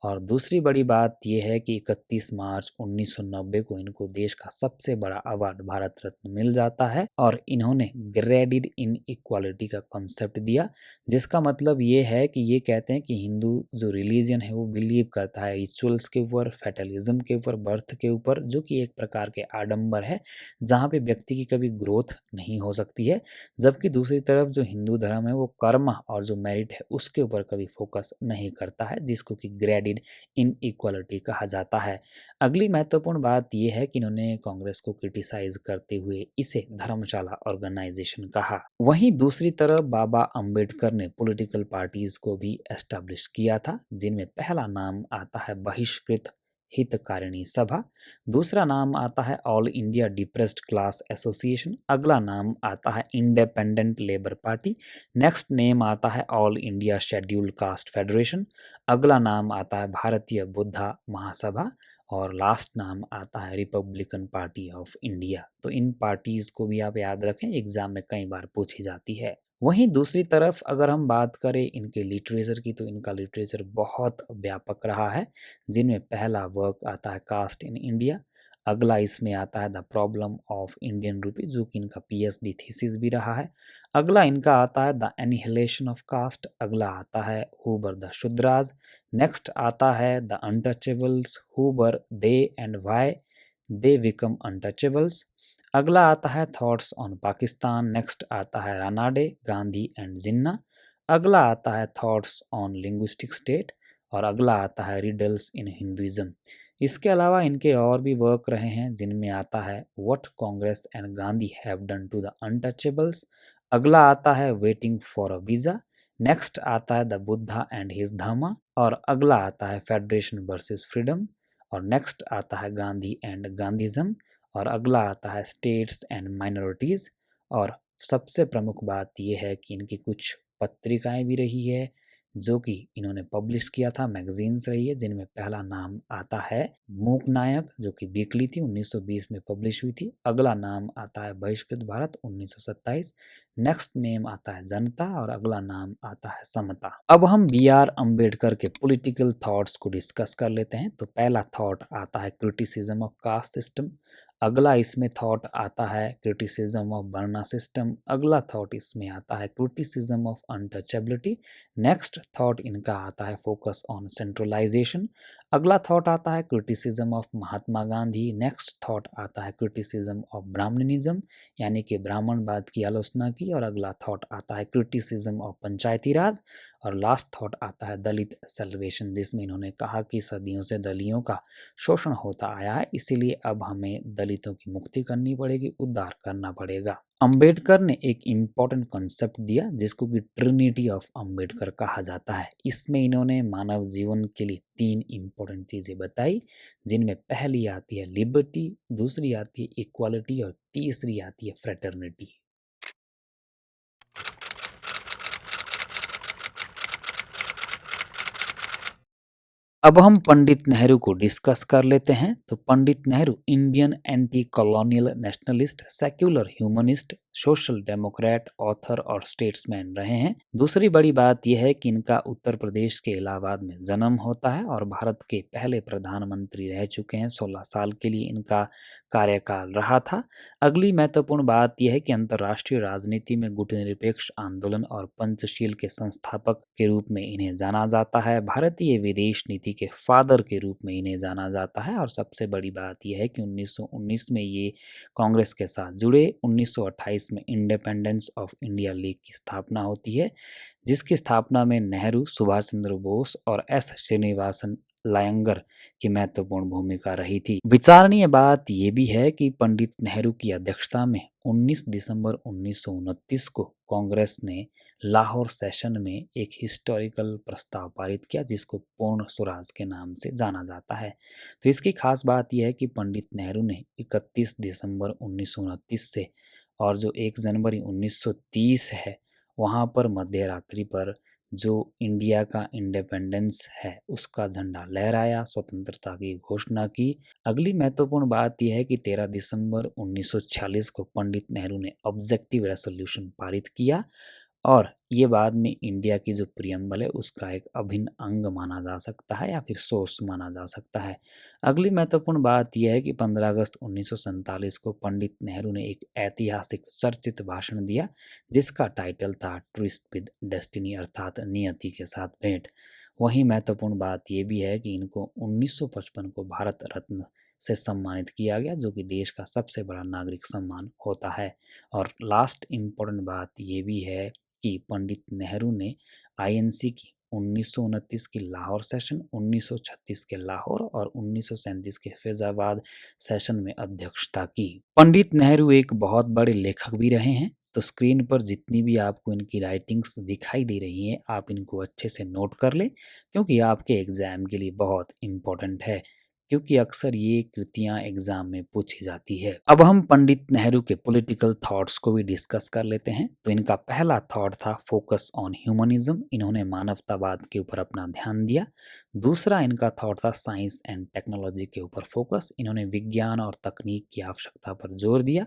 और दूसरी बड़ी बात ये है कि 31 मार्च 1990 को इनको देश का सबसे बड़ा अवार्ड भारत रत्न मिल जाता है और इन्होंने ग्रेडेड इन इक्वालिटी का कॉन्सेप्ट दिया, जिसका मतलब ये है कि ये कहते हैं कि हिंदू जो रिलीजन है वो बिलीव करता है रिचुअल्स के ऊपर, फैटलिज्म के ऊपर, बर्थ के ऊपर, जो कि एक प्रकार के आडंबर है जहाँ पे व्यक्ति की कभी ग्रोथ नहीं हो सकती है, जबकि दूसरी तरफ जो हिंदू धर्म है वो कर्म और जो मेरिट है उसके ऊपर कभी फोकस नहीं करता है, जिसको कि ग्रेडेड इन इक्वालिटी कहा जाता है। अगली महत्वपूर्ण बात यह है कि इन्होंने कांग्रेस को क्रिटिसाइज करते हुए इसे धर्मशाला ऑर्गेनाइजेशन कहा। वहीं दूसरी तरफ बाबा अंबेडकर ने पॉलिटिकल पार्टीज को भी एस्टैब्लिश किया था, जिनमें पहला नाम आता है बहिष्कृत हितकारिणी सभा, दूसरा नाम आता है all India depressed class association, अगला नाम आता है independent labour party, next name आता है all India scheduled caste federation, अगला नाम आता है भारतीय बुद्धा महासभा और लास्ट नाम आता है रिपब्लिकन पार्टी ऑफ इंडिया। तो इन पार्टीज को भी आप याद रखें, एग्जाम में कई बार पूछी जाती है। वहीं दूसरी तरफ अगर हम बात करें इनके लिटरेचर की, तो इनका लिटरेचर बहुत व्यापक रहा है, जिनमें पहला वर्क आता है कास्ट इन इंडिया, अगला इसमें आता है the problem of Indian rupee, जो कि इनका पीएचडी थीसिस भी रहा है, अगला इनका आता है द एनिहिलेशन ऑफ कास्ट, अगला आता है who were the Shudras, next आता है the untouchables, who were they and why they become untouchables, अगला आता है थॉट्स ऑन पाकिस्तान, नेक्स्ट आता है रानाडे, गांधी एंड जिन्ना, अगला आता है थॉट्स ऑन लिंग्विस्टिक स्टेट और अगला आता है रिडल्स इन हिंदुइज्म। इसके अलावा इनके और भी वर्क रहे हैं, जिनमें आता है what Congress and Gandhi have done to the untouchables, अगला आता है waiting for a visa, next आता है द बुद्धा एंड हिज धामा और अगला आता है फेडरेशन वर्सेस फ्रीडम और नेक्स्ट आता है गांधी एंड गांधीज्म और अगला आता है स्टेट्स एंड माइनॉरिटीज। और सबसे प्रमुख बात यह है कि इनकी कुछ पत्रिकाएं भी रही है जो कि इन्होंने पब्लिश किया था, मैगजीन्स रही है, जिनमें पहला नाम आता है मूक नायक जो कि वीकली थी, 1920 में पब्लिश हुई थी, अगला नाम आता है बहिष्कृत भारत 1927, नेक्स्ट नेम आता है जनता और अगला नाम आता है समता। अब हम बी आर अम्बेडकर के पॉलिटिकल थॉट्स को डिस्कस कर लेते हैं। तो पहला थॉट आता है क्रिटिसिज्म ऑफ कास्ट सिस्टम, अगला इसमें थॉट आता है क्रिटिसिज्म ऑफ वर्ना सिस्टम, अगला थॉट इसमें आता है criticism of untouchability, next thought इनका आता है फोकस ऑन सेंट्रलाइजेशन, अगला थॉट आता है criticism of Mahatma Gandhi, next thought आता है क्रिटिसिज्म ऑफ ब्राह्मणिज्म यानी कि ब्राह्मणवाद की आलोचना की, और अगला थॉट आता है क्रिटिसिज्म ऑफ पंचायती राज और लास्ट थॉट आता है दलित सेल्वेशन, जिसमें इन्होंने कहा कि सदियों से दलियों का शोषण होता आया है, इसीलिए अब हमें दलितों की मुक्ति करनी पड़ेगी, उद्धार करना पड़ेगा। अंबेडकर ने एक इम्पॉर्टेंट कॉन्सेप्ट दिया जिसको कि ट्रिनिटी ऑफ अंबेडकर कहा जाता है। इसमें इन्होंने मानव जीवन के लिए 3 इम्पॉर्टेंट चीजें बताई, जिनमें पहली आती है लिबर्टी, दूसरी आती है इक्वालिटी और तीसरी आती है फ्रेटर्निटी। अब हम पंडित नेहरू को डिस्कस कर लेते हैं। तो Pandit Nehru Indian anti colonial nationalist, secular humanist, social democrat, author और स्टेट्समैन रहे हैं। दूसरी बड़ी बात यह है कि इनका उत्तर प्रदेश के इलाहाबाद में जन्म होता है और भारत के पहले प्रधानमंत्री रह चुके हैं। 16 साल के लिए इनका कार्यकाल रहा था। अगली महत्वपूर्ण बात यह है कि अंतर्राष्ट्रीय राजनीति में गुटनिरपेक्ष आंदोलन और पंचशील के संस्थापक के रूप में इन्हें जाना जाता है। भारतीय विदेश नीति के फादर के रूप में इन्हें जाना जाता है। और सबसे बड़ी बात यह है कि 1919 में ये कांग्रेस के साथ जुड़े। 1928 में इंडिपेंडेंस ऑफ इंडिया लीग की स्थापना होती है, जिसकी स्थापना में नेहरू, सुभाष चंद्र बोस और एस श्रीनिवासन लायंगर की महत्वपूर्ण भूमिका रही थी। विचारणीय बात यह भी है कि पंडित नेहरू की अध्यक्षता में 19 दिसंबर 1929 को कांग्रेस ने लाहौर सेशन में एक हिस्टोरिकल प्रस्ताव पारित किया, जिसको पूर्ण स्वराज के नाम से जाना जाता है। तो इसकी खास बात यह है कि पंडित नेहरू ने 31 दिसंबर 1929 से और जो 1 जनवरी 1930 है वहाँ पर मध्य रात्रि पर जो इंडिया का इंडिपेंडेंस है उसका झंडा लहराया, स्वतंत्रता की घोषणा की। अगली महत्वपूर्ण बात यह है कि 13 दिसंबर 1946 को पंडित नेहरू ने ऑब्जेक्टिव रेजोल्यूशन पारित किया और ये बाद में इंडिया की जो प्रियम्बल है उसका एक अभिन्न अंग माना जा सकता है या फिर सोर्स माना जा सकता है। अगली महत्वपूर्ण बात यह है कि 15 अगस्त 1947 को पंडित नेहरू ने एक ऐतिहासिक चर्चित भाषण दिया जिसका टाइटल था ट्विस्ट विद डेस्टिनी अर्थात नियति के साथ भेंट। वहीं महत्वपूर्ण बात यह भी है कि इनको 1955 को भारत रत्न से सम्मानित किया गया जो कि देश का सबसे बड़ा नागरिक सम्मान होता है। और लास्ट इम्पोर्टेंट बात ये भी है कि पंडित नेहरू ने आईएनसी की 1929 की लाहौर सेशन, 1936 के लाहौर और 1937 के फैजाबाद सेशन में अध्यक्षता की। पंडित नेहरू एक बहुत बड़े लेखक भी रहे हैं, तो स्क्रीन पर जितनी भी आपको इनकी राइटिंग्स दिखाई दे रही हैं आप इनको अच्छे से नोट कर लें क्योंकि आपके एग्जाम के लिए बहुत इम्पोर्टेंट है, क्योंकि अक्सर ये कृतियां एग्जाम में पूछी जाती है। अब हम पंडित नेहरू के पॉलिटिकल थॉट्स को भी डिस्कस कर लेते हैं। तो इनका पहला थॉट था फोकस ऑन ह्यूमनिज्म, इन्होंने मानवतावाद के ऊपर अपना ध्यान दिया। दूसरा इनका थॉट था साइंस एंड टेक्नोलॉजी के ऊपर फोकस, इन्होंने विज्ञान और तकनीक की आवश्यकता पर जोर दिया।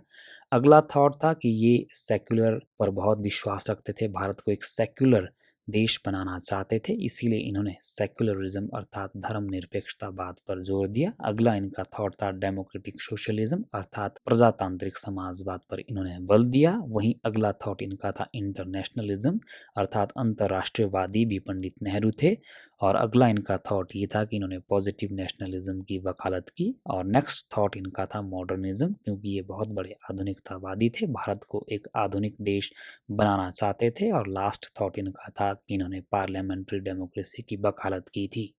अगला थॉट था कि ये सेक्युलर पर बहुत विश्वास रखते थे, भारत को एक सेक्युलर देश बनाना चाहते थे, इसीलिए इन्होंने सेक्युलरिज्म अर्थात धर्मनिरपेक्षतावाद पर जोर दिया। अगला इनका थॉट था डेमोक्रेटिक सोशलिज्म अर्थात प्रजातांत्रिक समाजवाद पर इन्होंने बल दिया। वहीं अगला थॉट इनका था इंटरनेशनलिज्म अर्थात अंतर्राष्ट्रीयवादी भी पंडित नेहरू थे। और अगला इनका थॉट ये था कि इन्होंने पॉजिटिव नेशनलिज्म की वकालत की। और नेक्स्ट थॉट इनका था मॉडर्निज्म, क्योंकि ये बहुत बड़े आधुनिकतावादी थे, भारत को एक आधुनिक देश बनाना चाहते थे। और लास्ट थॉट इनका था कि इन्होंने पार्लियामेंट्री डेमोक्रेसी की वकालत की थी।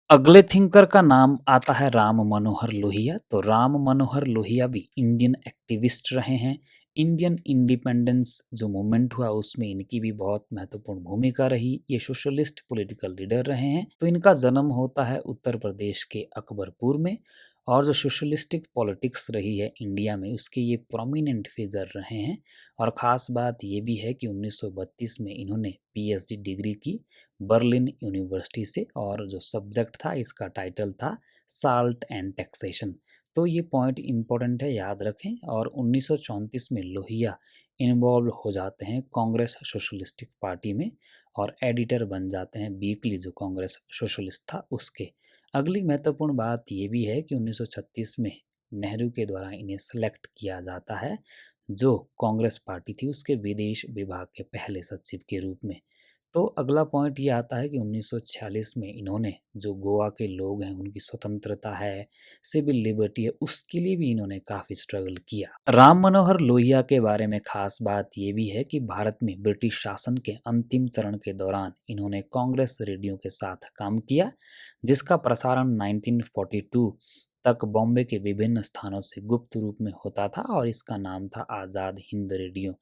अगले थिंकर का नाम आता है राम मनोहर लोहिया। तो राम मनोहर लोहिया भी इंडियन एक्टिविस्ट रहे हैं। इंडियन इंडिपेंडेंस जो मूवमेंट हुआ उसमें इनकी भी बहुत महत्वपूर्ण भूमिका रही। ये सोशलिस्ट पॉलिटिकल लीडर रहे हैं। तो इनका जन्म होता है उत्तर प्रदेश के अकबरपुर में। और जो सोशलिस्टिक पॉलिटिक्स रही है इंडिया में उसके ये प्रोमिनेंट फिगर रहे हैं। और ख़ास बात ये भी है कि 1932 में इन्होंने पीएचडी डिग्री की बर्लिन यूनिवर्सिटी से, और जो सब्जेक्ट था इसका टाइटल था साल्ट एंड टैक्सेशन। तो ये पॉइंट इम्पोर्टेंट है, याद रखें। और 1934 में लोहिया इन्वॉल्व हो जाते हैं कांग्रेस सोशलिस्टिक पार्टी में और एडिटर बन जाते हैं वीकली जो कांग्रेस सोशलिस्ट था उसके। अगली महत्वपूर्ण बात ये भी है कि 1936 में नेहरू के द्वारा इन्हें सेलेक्ट किया जाता है जो कांग्रेस पार्टी थी उसके विदेश विभाग के पहले सचिव के रूप में। तो अगला पॉइंट ये आता है कि 1946 में इन्होंने जो गोवा के लोग हैं उनकी स्वतंत्रता है, सिविल लिबर्टी है, उसके लिए भी इन्होंने काफ़ी स्ट्रगल किया। राम मनोहर लोहिया के बारे में खास बात ये भी है कि भारत में ब्रिटिश शासन के अंतिम चरण के दौरान इन्होंने कांग्रेस रेडियो के साथ काम किया जिसका प्रसारण 1942 तक बॉम्बे के विभिन्न स्थानों से गुप्त रूप में होता था और इसका नाम था आज़ाद हिंद रेडियो।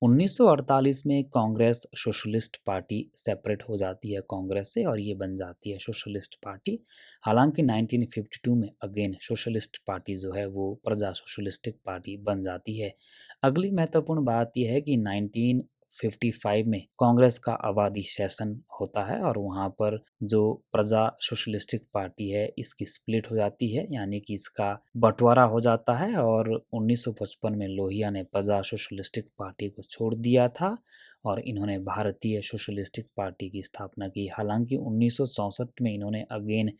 1948 में कांग्रेस सोशलिस्ट पार्टी सेपरेट हो जाती है कांग्रेस से और ये बन जाती है सोशलिस्ट पार्टी। हालांकि 1952 में अगेन सोशलिस्ट पार्टी जो है वो प्रजा सोशलिस्टिक पार्टी बन जाती है। अगली महत्वपूर्ण बात यह है कि 1955 में कांग्रेस का आबादी सेशन होता है और वहाँ पर जो प्रजा सोशलिस्टिक पार्टी है इसकी स्प्लिट हो जाती है, यानी कि इसका बंटवारा हो जाता है। और 1955 में लोहिया ने प्रजा सोशलिस्टिक पार्टी को छोड़ दिया था और इन्होंने भारतीय सोशलिस्टिक पार्टी की स्थापना की। हालांकि 1964 में इन्होंने अगेन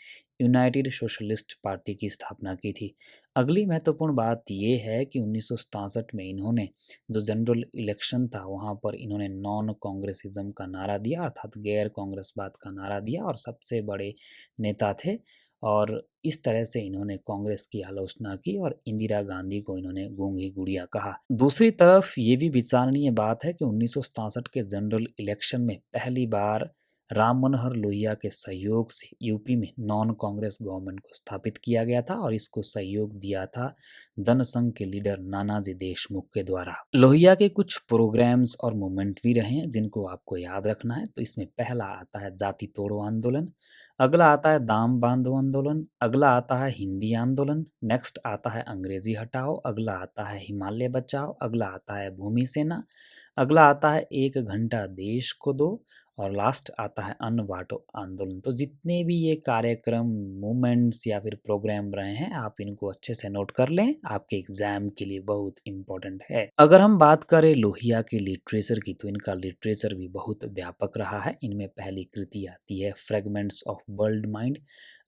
यूनाइटेड सोशलिस्ट पार्टी की स्थापना की थी। अगली महत्वपूर्ण बात ये है कि 1967 में इन्होंने जो जनरल इलेक्शन था वहाँ पर इन्होंने नॉन कांग्रेसिज्म का नारा दिया अर्थात गैर कांग्रेसवाद का नारा दिया और सबसे बड़े नेता थे। और इस तरह से इन्होंने कांग्रेस की आलोचना की और इंदिरा गांधी को इन्होंने गूंगी गुड़िया कहा। दूसरी तरफ ये भी विचारणीय बात है कि 1967 के जनरल इलेक्शन में पहली बार राम मनोहर लोहिया के सहयोग से यूपी में नॉन कांग्रेस गवर्नमेंट को स्थापित किया गया था और इसको सहयोग दिया था जनसंघ के लीडर नानाजी देशमुख के द्वारा। लोहिया के कुछ प्रोग्राम्स और मूवमेंट भी रहे हैं जिनको आपको याद रखना है। तो इसमें पहला आता है जाति तोड़ो आंदोलन, अगला आता है दाम बांधो आंदोलन, अगला आता है हिंदी आंदोलन, नेक्स्ट आता है अंग्रेजी हटाओ, अगला आता है हिमालय बचाओ, अगला आता है भूमि सेना, अगला आता है एक घंटा देश को दो और लास्ट आता है अन्न बांटो आंदोलन। तो जितने भी ये कार्यक्रम, मूवमेंट्स या फिर प्रोग्राम रहे हैं, आप इनको अच्छे से नोट कर लें, आपके एग्जाम के लिए बहुत इंपॉर्टेंट है। अगर हम बात करें लोहिया के लिटरेचर की, तो इनका लिटरेचर भी बहुत व्यापक रहा है। इनमें पहली कृति आती है फ्रेगमेंट्स ऑफ वर्ल्ड माइंड,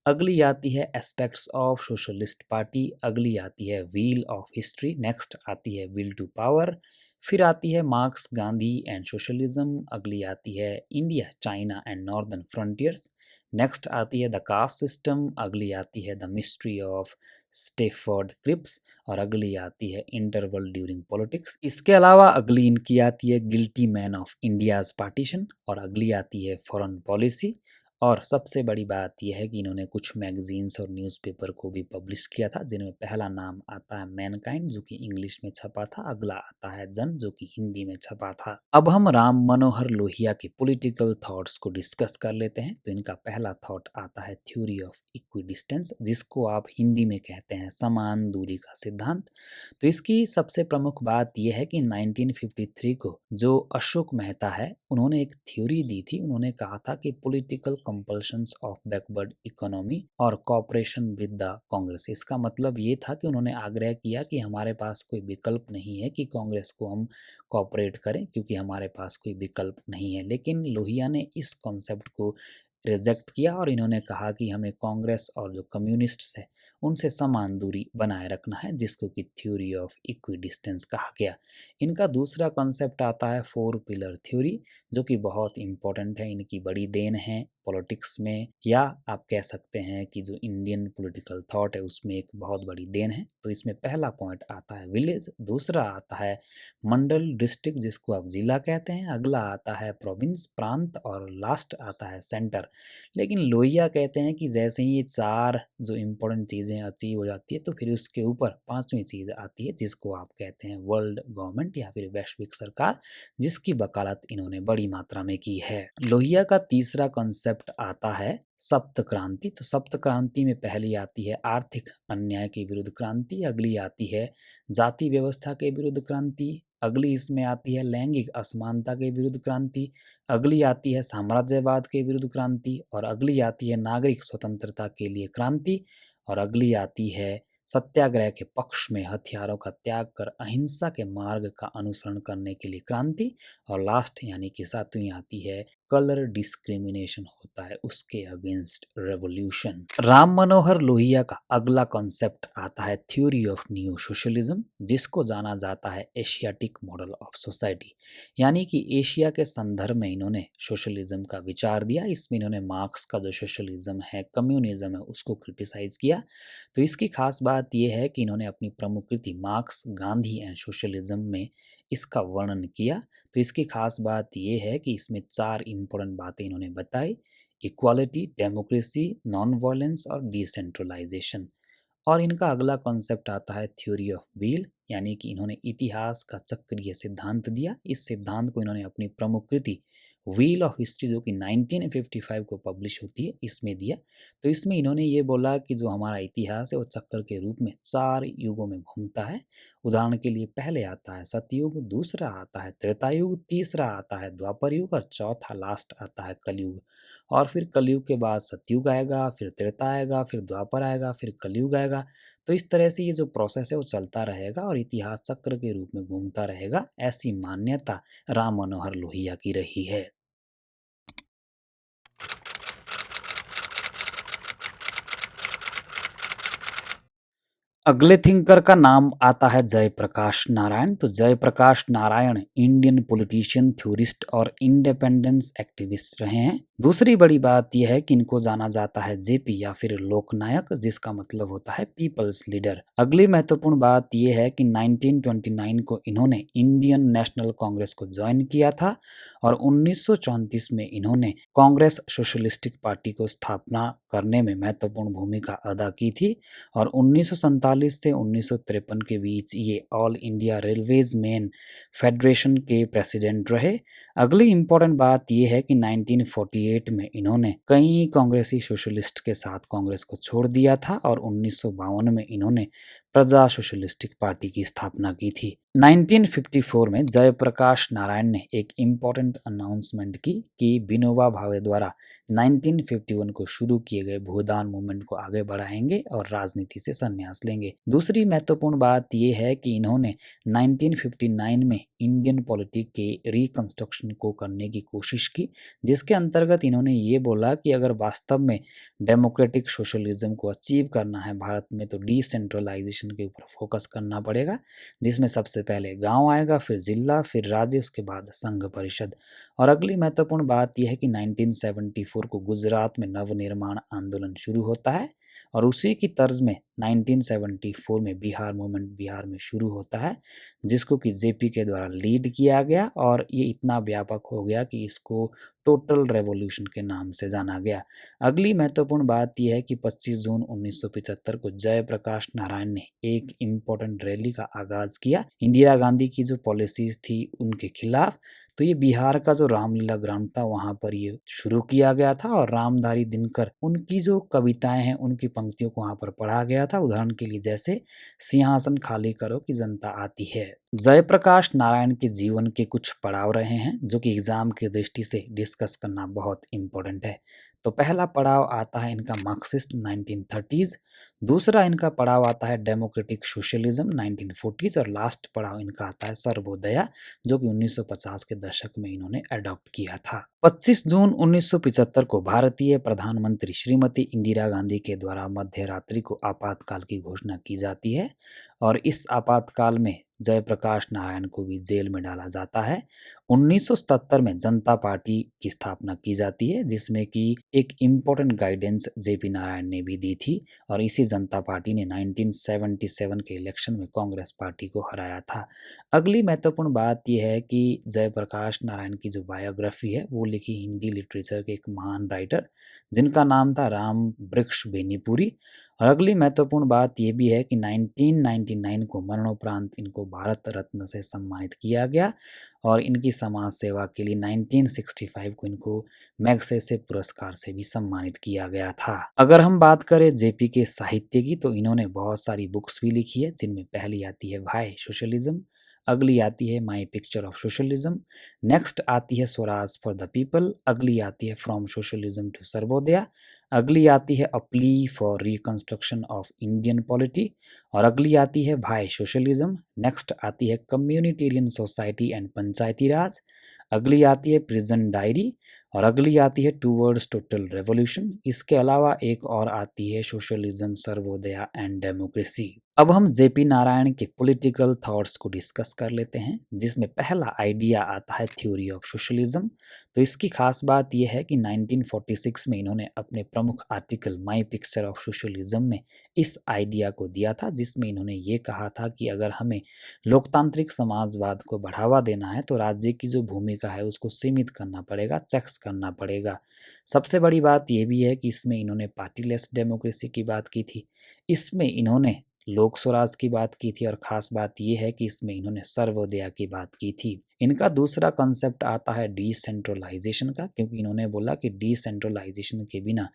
अगली आती है एस्पेक्ट्स ऑफ सोशलिस्ट पार्टी, अगली आती है व्हील ऑफ हिस्ट्री, नेक्स्ट आती है विल टू पावर, फिर आती है मार्क्स, गांधी एंड सोशलिज्म, अगली आती है India, China and northern frontiers, next आती है द कास्ट सिस्टम, अगली आती है the mystery of Stafford Cripps, और अगली आती है इंटरवल ड्यूरिंग पॉलिटिक्स। इसके अलावा अगली इनकी आती है guilty man of India's partition, और अगली आती है फॉरेन पॉलिसी। और सबसे बड़ी बात यह है कि इन्होंने कुछ मैगजीन्स और न्यूज़पेपर को भी पब्लिश किया था, जिनमें पहला नाम आता है मैनकाइंड, जो कि इंग्लिश में छपा था, अगला आता है जन, जो कि हिंदी में छपा था। अब हम राम मनोहर लोहिया के पॉलिटिकल थॉट्स को डिस्कस कर लेते हैं। तो इनका पहला थॉट आता है थ्योरी ऑफ इक्विडिस्टेंस, जिसको आप हिंदी में कहते हैं समान दूरी का सिद्धांत। तो इसकी सबसे प्रमुख बात यह है कि 1953 को जो अशोक मेहता है, उन्होंने एक थ्योरी दी थी। उन्होंने कहा था कि political compulsions of backward economy और कॉपरेशन विद द कांग्रेस। इसका मतलब ये था कि उन्होंने आग्रह किया कि हमारे पास कोई विकल्प नहीं है कि कांग्रेस को हम कॉपरेट करें, क्योंकि हमारे पास कोई विकल्प नहीं है। लेकिन लोहिया ने इस कॉन्सेप्ट को रिजेक्ट किया और इन्होंने कहा कि हमें कांग्रेस और जो कम्युनिस्ट्स है उनसे समान दूरी बनाए रखना है, जिसको कि थ्योरी ऑफ इक्विडिस्टेंस कहा गया। इनका दूसरा कॉन्सेप्ट आता है फोर पिलर थ्योरी, जो कि बहुत इंपॉर्टेंट है, इनकी बड़ी देन है पॉलिटिक्स में, या आप कह सकते हैं कि जो इंडियन पॉलिटिकल थॉट है उसमें एक बहुत बड़ी देन है। तो इसमें पहला पॉइंट आता है विलेज, दूसरा आता है मंडल डिस्ट्रिक्ट, जिसको आप जिला कहते हैं, अगला आता है प्रोविंस प्रांत, और लास्ट आता है सेंटर। लेकिन लोहिया कहते हैं कि जैसे ही ये चार जो इम्पोर्टेंट चीज़ें अचीव हो जाती है, तो फिर उसके ऊपर पांचवी चीज़ आती है, जिसको आप कहते हैं वर्ल्ड गवर्नमेंट या फिर वैश्विक सरकार, जिसकी वकालत इन्होंने बड़ी मात्रा में की है। लोहिया का तीसरा कॉन्सेप्ट आता है सप्त क्रांति। तो सप्त क्रांति में पहली आती है आर्थिक अन्याय के विरुद्ध क्रांति, अगली आती है जाति व्यवस्था के विरुद्ध क्रांति, अगली इसमें आती है लैंगिक असमानता के विरुद्ध क्रांति, अगली आती है साम्राज्यवाद के विरुद्ध क्रांति, और अगली आती है नागरिक स्वतंत्रता के लिए क्रांति, और अगली आती है सत्याग्रह के पक्ष में हथियारों का त्याग कर अहिंसा के मार्ग का अनुसरण करने के लिए क्रांति, और लास्ट यानी कि सातवीं आती है कलर डिस्क्रिमिनेशन होता है उसके अगेंस्ट रेवोल्यूशन। राम मनोहर लोहिया का अगला कॉन्सेप्ट आता है थ्योरी ऑफ न्यू सोशलिज्म, जिसको जाना जाता है एशियाटिक मॉडल ऑफ सोसाइटी, यानी कि एशिया के संदर्भ में इन्होंने सोशलिज्म का विचार दिया। इसमें इन्होंने मार्क्स का जो सोशलिज्म है, कम्युनिज्म है, उसको क्रिटिसाइज किया। तो इसकी खास बात यह है कि इन्होंने अपनी प्रमुख कृति मार्क्स, गांधी एंड सोशलिज्म में इसका वर्णन किया। तो इसकी खास बात यह है कि इसमें चार इंपॉर्टेंट बातें इन्होंने बताई: इक्वालिटी, डेमोक्रेसी, नॉन वायलेंस और डिसेंट्रलाइजेशन। और इनका अगला कॉन्सेप्ट आता है थ्योरी ऑफ व्हील, यानी कि इन्होंने इतिहास का चक्रीय सिद्धांत दिया। इस सिद्धांत को इन्होंने अपनी प्रमुख कृति व्हील ऑफ हिस्ट्री, जो कि 1955 को पब्लिश होती है, इसमें दिया। तो इसमें इन्होंने ये बोला कि जो हमारा इतिहास है वो चक्कर के रूप में चार युगों में घूमता है। उदाहरण के लिए पहले आता है सतयुग, दूसरा आता है त्रेतायुग, तीसरा आता है द्वापर युग, और चौथा लास्ट आता है कलयुग। और फिर कलयुग के बाद सतयुग आएगा, फिर त्रेता आएगा, फिर द्वापर आएगा, फिर कलयुग आएगा। तो इस तरह से ये जो प्रोसेस है वो चलता रहेगा और इतिहास चक्र के रूप में घूमता रहेगा। ऐसी मान्यता राम मनोहर लोहिया की रही है। अगले थिंकर का नाम आता है जयप्रकाश नारायण। तो Jayaprakash Narayan Indian politician, theorist और इंडिपेंडेंस एक्टिविस्ट रहे हैं। दूसरी बड़ी बात यह है कि इनको जाना जाता है जेपी या फिर लोकनायक, जिसका मतलब होता है पीपल्स लीडर। अगली महत्वपूर्ण बात यह है कि 1929 को इन्होंने इंडियन नेशनल कांग्रेस को ज्वाइन किया था और 1934 में इन्होंने कांग्रेस सोशलिस्टिक पार्टी को स्थापना करने में महत्वपूर्ण भूमिका अदा की थी। और 1947 से 1953 के बीच ये all India railways main federation के प्रेसिडेंट रहे। अगली इंपॉर्टेंट बात यह है कि 1948 में इन्होंने कई कांग्रेसी सोशलिस्ट के साथ कांग्रेस को छोड़ दिया था और 1952 में इन्होंने प्रजा सोशलिस्टिक पार्टी की स्थापना की थी। 1954 में जयप्रकाश नारायण ने एक इम्पॉर्टेंट अनाउंसमेंट की कि विनोबा भावे द्वारा 1951 को शुरू किए गए भूदान मूवमेंट को आगे बढ़ाएंगे और राजनीति से संन्यास लेंगे। दूसरी महत्वपूर्ण बात यह है कि इन्होंने 1959 में इंडियन पॉलिटिक के रिकंस्ट्रक्शन को करने की कोशिश की, जिसके अंतर्गत इन्होंने ये बोला कि अगर वास्तव में डेमोक्रेटिक सोशलिज्म को अचीव करना है भारत में तो डिसेंट्रलाइजेशन के ऊपर फोकस करना पड़ेगा, जिसमें सबसे पहले गांव आएगा, फिर जिला, फिर राज्य, उसके बाद संघ परिषद। और अगली महत्वपूर्ण बात यह है कि 1974 को गुजरात में नवनिर्माण आंदोलन शुरू होता है और उसी की तर्ज में 1974 में बिहार मूवमेंट बिहार में शुरू होता है, जिसको कि जेपी के द्वारा लीड किया गया और ये इतना व्यापक हो गया कि इसको टोटल रेवोल्यूशन के नाम से जाना गया। अगली महत्वपूर्ण बात यह है कि 25 जून 1975 को जयप्रकाश नारायण ने एक इम्पोर्टेंट रैली का आगाज किया इंदिरा गांधी की जो पॉलिसीज थी उनके खिलाफ। तो ये बिहार का जो रामलीला ग्राउंड था वहां पर ये शुरू किया गया था और रामधारी दिनकर उनकी जो कविताएं हैं उनकी पंक्तियों को वहां पर पढ़ा गया था। उदाहरण के लिए जैसे सिंहासन खाली करो कि जनता आती है। जयप्रकाश नारायण के जीवन के कुछ पड़ाव रहे हैं जो कि एग्जाम की दृष्टि से डिस्कस करना बहुत इम्पोर्टेंट है। तो पहला पड़ाव आता है इनका मार्क्सिस्ट 1930s, दूसरा इनका पड़ाव आता है डेमोक्रेटिक सोशलिज्म 1940s और लास्ट पड़ाव इनका आता है सर्वोदया जो कि 1950 के दशक में इन्होंने अडॉप्ट किया था। 25 जून 1975 को भारतीय प्रधानमंत्री श्रीमती इंदिरा गांधी के द्वारा मध्य रात्रि को आपातकाल की घोषणा की जाती है और इस आपातकाल में जयप्रकाश नारायण को भी जेल में डाला जाता है। 1977 में जनता पार्टी की स्थापना की जाती है जिसमें कि एक इम्पोर्टेंट गाइडेंस जेपी नारायण ने भी दी थी और इसी जनता पार्टी ने 1977 के इलेक्शन में कांग्रेस पार्टी को हराया था। अगली महत्वपूर्ण बात यह है कि जयप्रकाश नारायण की जो बायोग्राफी है वो लिखी हिंदी लिटरेचर के एक महान राइटर जिनका नाम था राम वृक्ष बेनीपुरी। और अगली महत्वपूर्ण बात यह भी है कि 1999 को मरणोपरांत इनको भारत रत्न से सम्मानित किया गया और इनकी समाज सेवा के लिए 1965 को इनको मैग्सेसे पुरस्कार से भी सम्मानित किया गया था। अगर हम बात करें जेपी के साहित्य की तो इन्होंने बहुत सारी बुक्स भी लिखी है जिनमें पहली आती है व्हाय सोशलिज्म, अगली आती है my picture of socialism, next आती है स्वराज फॉर द पीपल, अगली आती है फ्रॉम सोशलिज्म टू सर्वोदया, अगली आती है अ plea for reconstruction of Indian polity और अगली आती है भाई सोशलिज्म, नेक्स्ट आती है कम्युनिटेरियन सोसाइटी एंड पंचायती राज, अगली आती है प्रिजन डायरी और अगली आती है टूवर्ड्स टोटल रेवोल्यूशन। इसके अलावा एक और आती है सोशलिज्म सर्वोदया एंड डेमोक्रेसी। अब हम जेपी नारायण के पॉलिटिकल थॉट्स को डिस्कस कर लेते हैं जिसमें पहला आइडिया आता है थ्योरी ऑफ सोशलिज्म। तो इसकी खास बात यह है कि 1946 में इन्होंने अपने प्रमुख article my picture of socialism में इस आइडिया को दिया था जिसमें इन्होंने ये कहा था कि अगर हमें लोकतांत्रिक समाजवाद को बढ़ावा देना है तो राज्य की जो भूमिका है उसको सीमित करना पड़ेगा, चेक्स करना पड़ेगा। सबसे बड़ी बात यह भी है कि इसमें इन्होंने पार्टीलेस डेमोक्रेसी की बात की थी, इसमें इन्होंने लोक स्वराज की बात की थी और खास बात यह है कि इसमें इन्होंने सर्वोदया की बात की थी। इनका दूसरा कंसेप्ट आता है डिसेंट्रलाइजेशन का, क्योंकि इन्होंने बोला कि डिसेंट्रलाइजेशन के बिना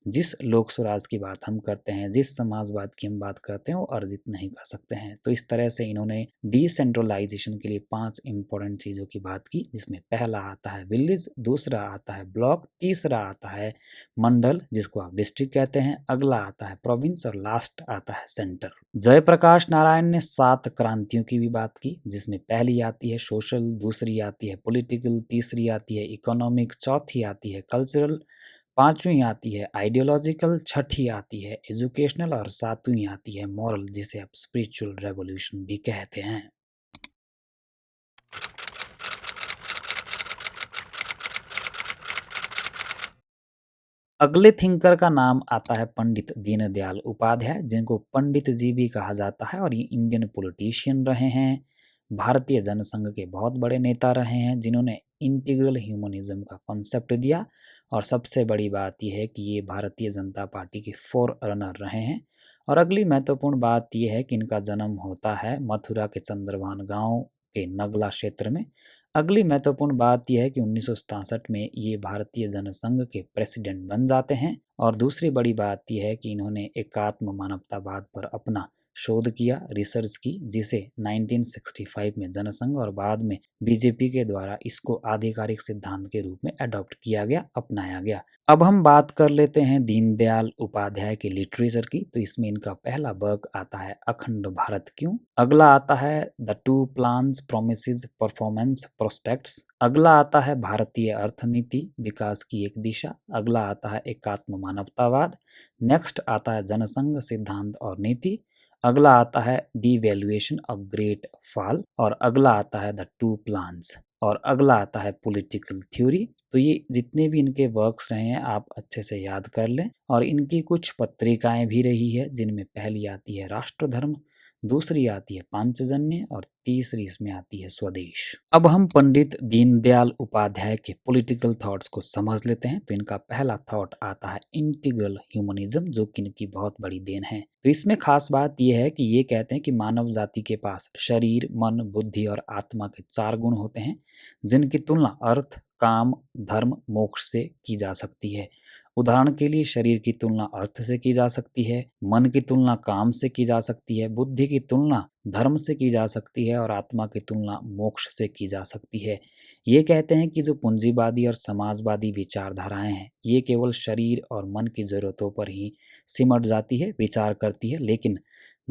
जिस लोक स्वराज की बात हम करते हैं, जिस समाजवाद की हम बात करते हैं वो अर्जित नहीं कर सकते हैं। तो इस तरह से इन्होंने डिसेंट्रलाइजेशन के लिए 5 इंपॉर्टेंट चीजों की बात की जिसमें पहला आता है विलेज, दूसरा आता है ब्लॉक, तीसरा आता है मंडल जिसको आप डिस्ट्रिक्ट कहते हैं, अगला आता है प्रोविंस और लास्ट आता है सेंटर। जयप्रकाश नारायण ने 7 क्रांतियों की भी बात की जिसमें पहली आती है सोशल, दूसरी आती है पॉलिटिकल, तीसरी आती है इकोनॉमिक, चौथी आती है कल्चरल, पांचवी आती है आइडियोलॉजिकल, छठी आती है एजुकेशनल और सातवीं आती है मॉरल जिसे आप स्पिरिचुअल रेवोल्यूशन भी कहते हैं। अगले थिंकर का नाम आता है पंडित दीनदयाल उपाध्याय जिनको पंडित जी भी कहा जाता है और ये इंडियन पॉलिटिशियन रहे हैं, भारतीय जनसंघ के बहुत बड़े नेता रहे हैं जिन्होंने इंटीग्रल ह्यूमनिज्म का कॉन्सेप्ट दिया और सबसे बड़ी बात यह है कि ये भारतीय जनता पार्टी के फोर रनर रहे हैं। और अगली महत्वपूर्ण बात यह है कि इनका जन्म होता है मथुरा के चंद्रभान गांव के नगला क्षेत्र में। अगली महत्वपूर्ण बात यह है कि 1967 में ये भारतीय जनसंघ के प्रेसिडेंट बन जाते हैं और दूसरी बड़ी बात यह है कि इन्होंने एकात्म मानवतावाद पर अपना शोध किया, रिसर्च की, जिसे 1965 में जनसंघ और बाद में बीजेपी के द्वारा इसको आधिकारिक सिद्धांत के रूप में अडॉप्ट किया गया, अपनाया गया। अब हम बात कर लेते हैं दीनदयाल उपाध्याय के लिटरेचर की। तो इसमें इनका पहला वर्क आता है अखंड भारत क्यों। अगला आता है the two plans promises performance prospects. अगला आता है भारतीय अर्थनीति, विकास की एक दिशा। अगला आता है एकात्म मानवतावाद। नेक्स्ट आता है जनसंघ सिद्धांत और नीति। अगला आता है डिवैल्यूएशन ऑफ ग्रेट फॉल। और अगला आता है द टू प्लान्स। और अगला आता है पॉलिटिकल थ्योरी। तो ये जितने भी इनके वर्क्स रहे हैं आप अच्छे से याद कर लें। और इनकी कुछ पत्रिकाएं भी रही है, जिनमें पहली आती है राष्ट्रधर्म, दूसरी आती है पांचजन्य और तीसरी इसमें आती है स्वदेश। अब हम पंडित दीनदयाल उपाध्याय के पॉलिटिकल थॉट्स को समझ लेते हैं। तो इनका पहला थॉट आता है इंटीग्रल ह्यूमनिज्म, जो कि इनकी बहुत बड़ी देन है। तो इसमें खास बात यह है कि ये कहते हैं कि मानव जाति के पास शरीर, मन, बुद्धि और आत्मा के 4 गुण होते हैं, जिनकी तुलना अर्थ, काम, धर्म, मोक्ष से की जा सकती है। उदाहरण के लिए शरीर की तुलना अर्थ से की जा सकती है, मन की तुलना काम से की जा सकती है, बुद्धि की तुलना धर्म से की जा सकती है और आत्मा की तुलना मोक्ष से की जा सकती है। ये कहते हैं कि जो पूंजीवादी और समाजवादी विचारधाराएं हैं, ये केवल शरीर और मन की जरूरतों पर ही सिमट जाती है, विचार करती है, लेकिन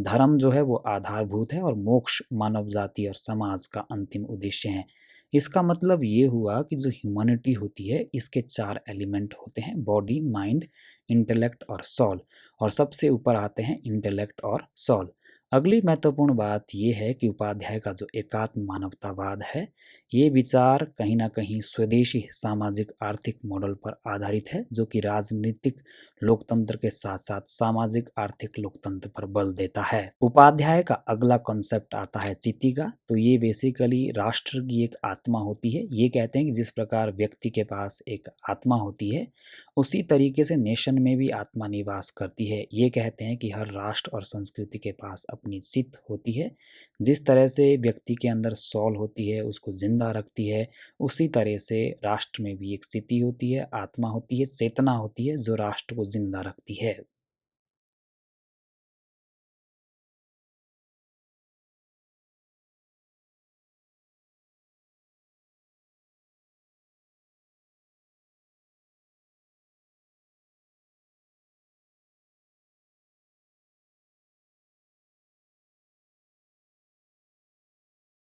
धर्म जो है वो आधारभूत है और मोक्ष मानव जाति और समाज का अंतिम उद्देश्य है। इसका मतलब ये हुआ कि जो ह्यूमैनिटी होती है, इसके 4 एलिमेंट होते हैं, बॉडी, माइंड, इंटेलेक्ट और सोल। और सबसे ऊपर आते हैं इंटेलेक्ट और सोल। अगली महत्वपूर्ण बात यह है कि उपाध्याय का जो एकात्म मानवतावाद है, ये विचार कहीं ना कहीं स्वदेशी सामाजिक आर्थिक मॉडल पर आधारित है, जो कि राजनीतिक लोकतंत्र के साथ साथ सामाजिक आर्थिक लोकतंत्र पर बल देता है। उपाध्याय का अगला कॉन्सेप्ट आता है चिति का। तो ये बेसिकली राष्ट्र की एक आत्मा होती है। ये कहते हैं कि जिस प्रकार व्यक्ति के पास एक आत्मा होती है, उसी तरीके से नेशन में भी आत्मा निवास करती है। ये कहते हैं कि हर राष्ट्र और संस्कृति के पास अपनी चित होती है। जिस तरह से व्यक्ति के अंदर सोल होती है, उसको जिंदा रखती है, उसी तरह से राष्ट्र में भी एक चिति होती है, आत्मा होती है, चेतना होती है, जो राष्ट्र को जिंदा रखती है।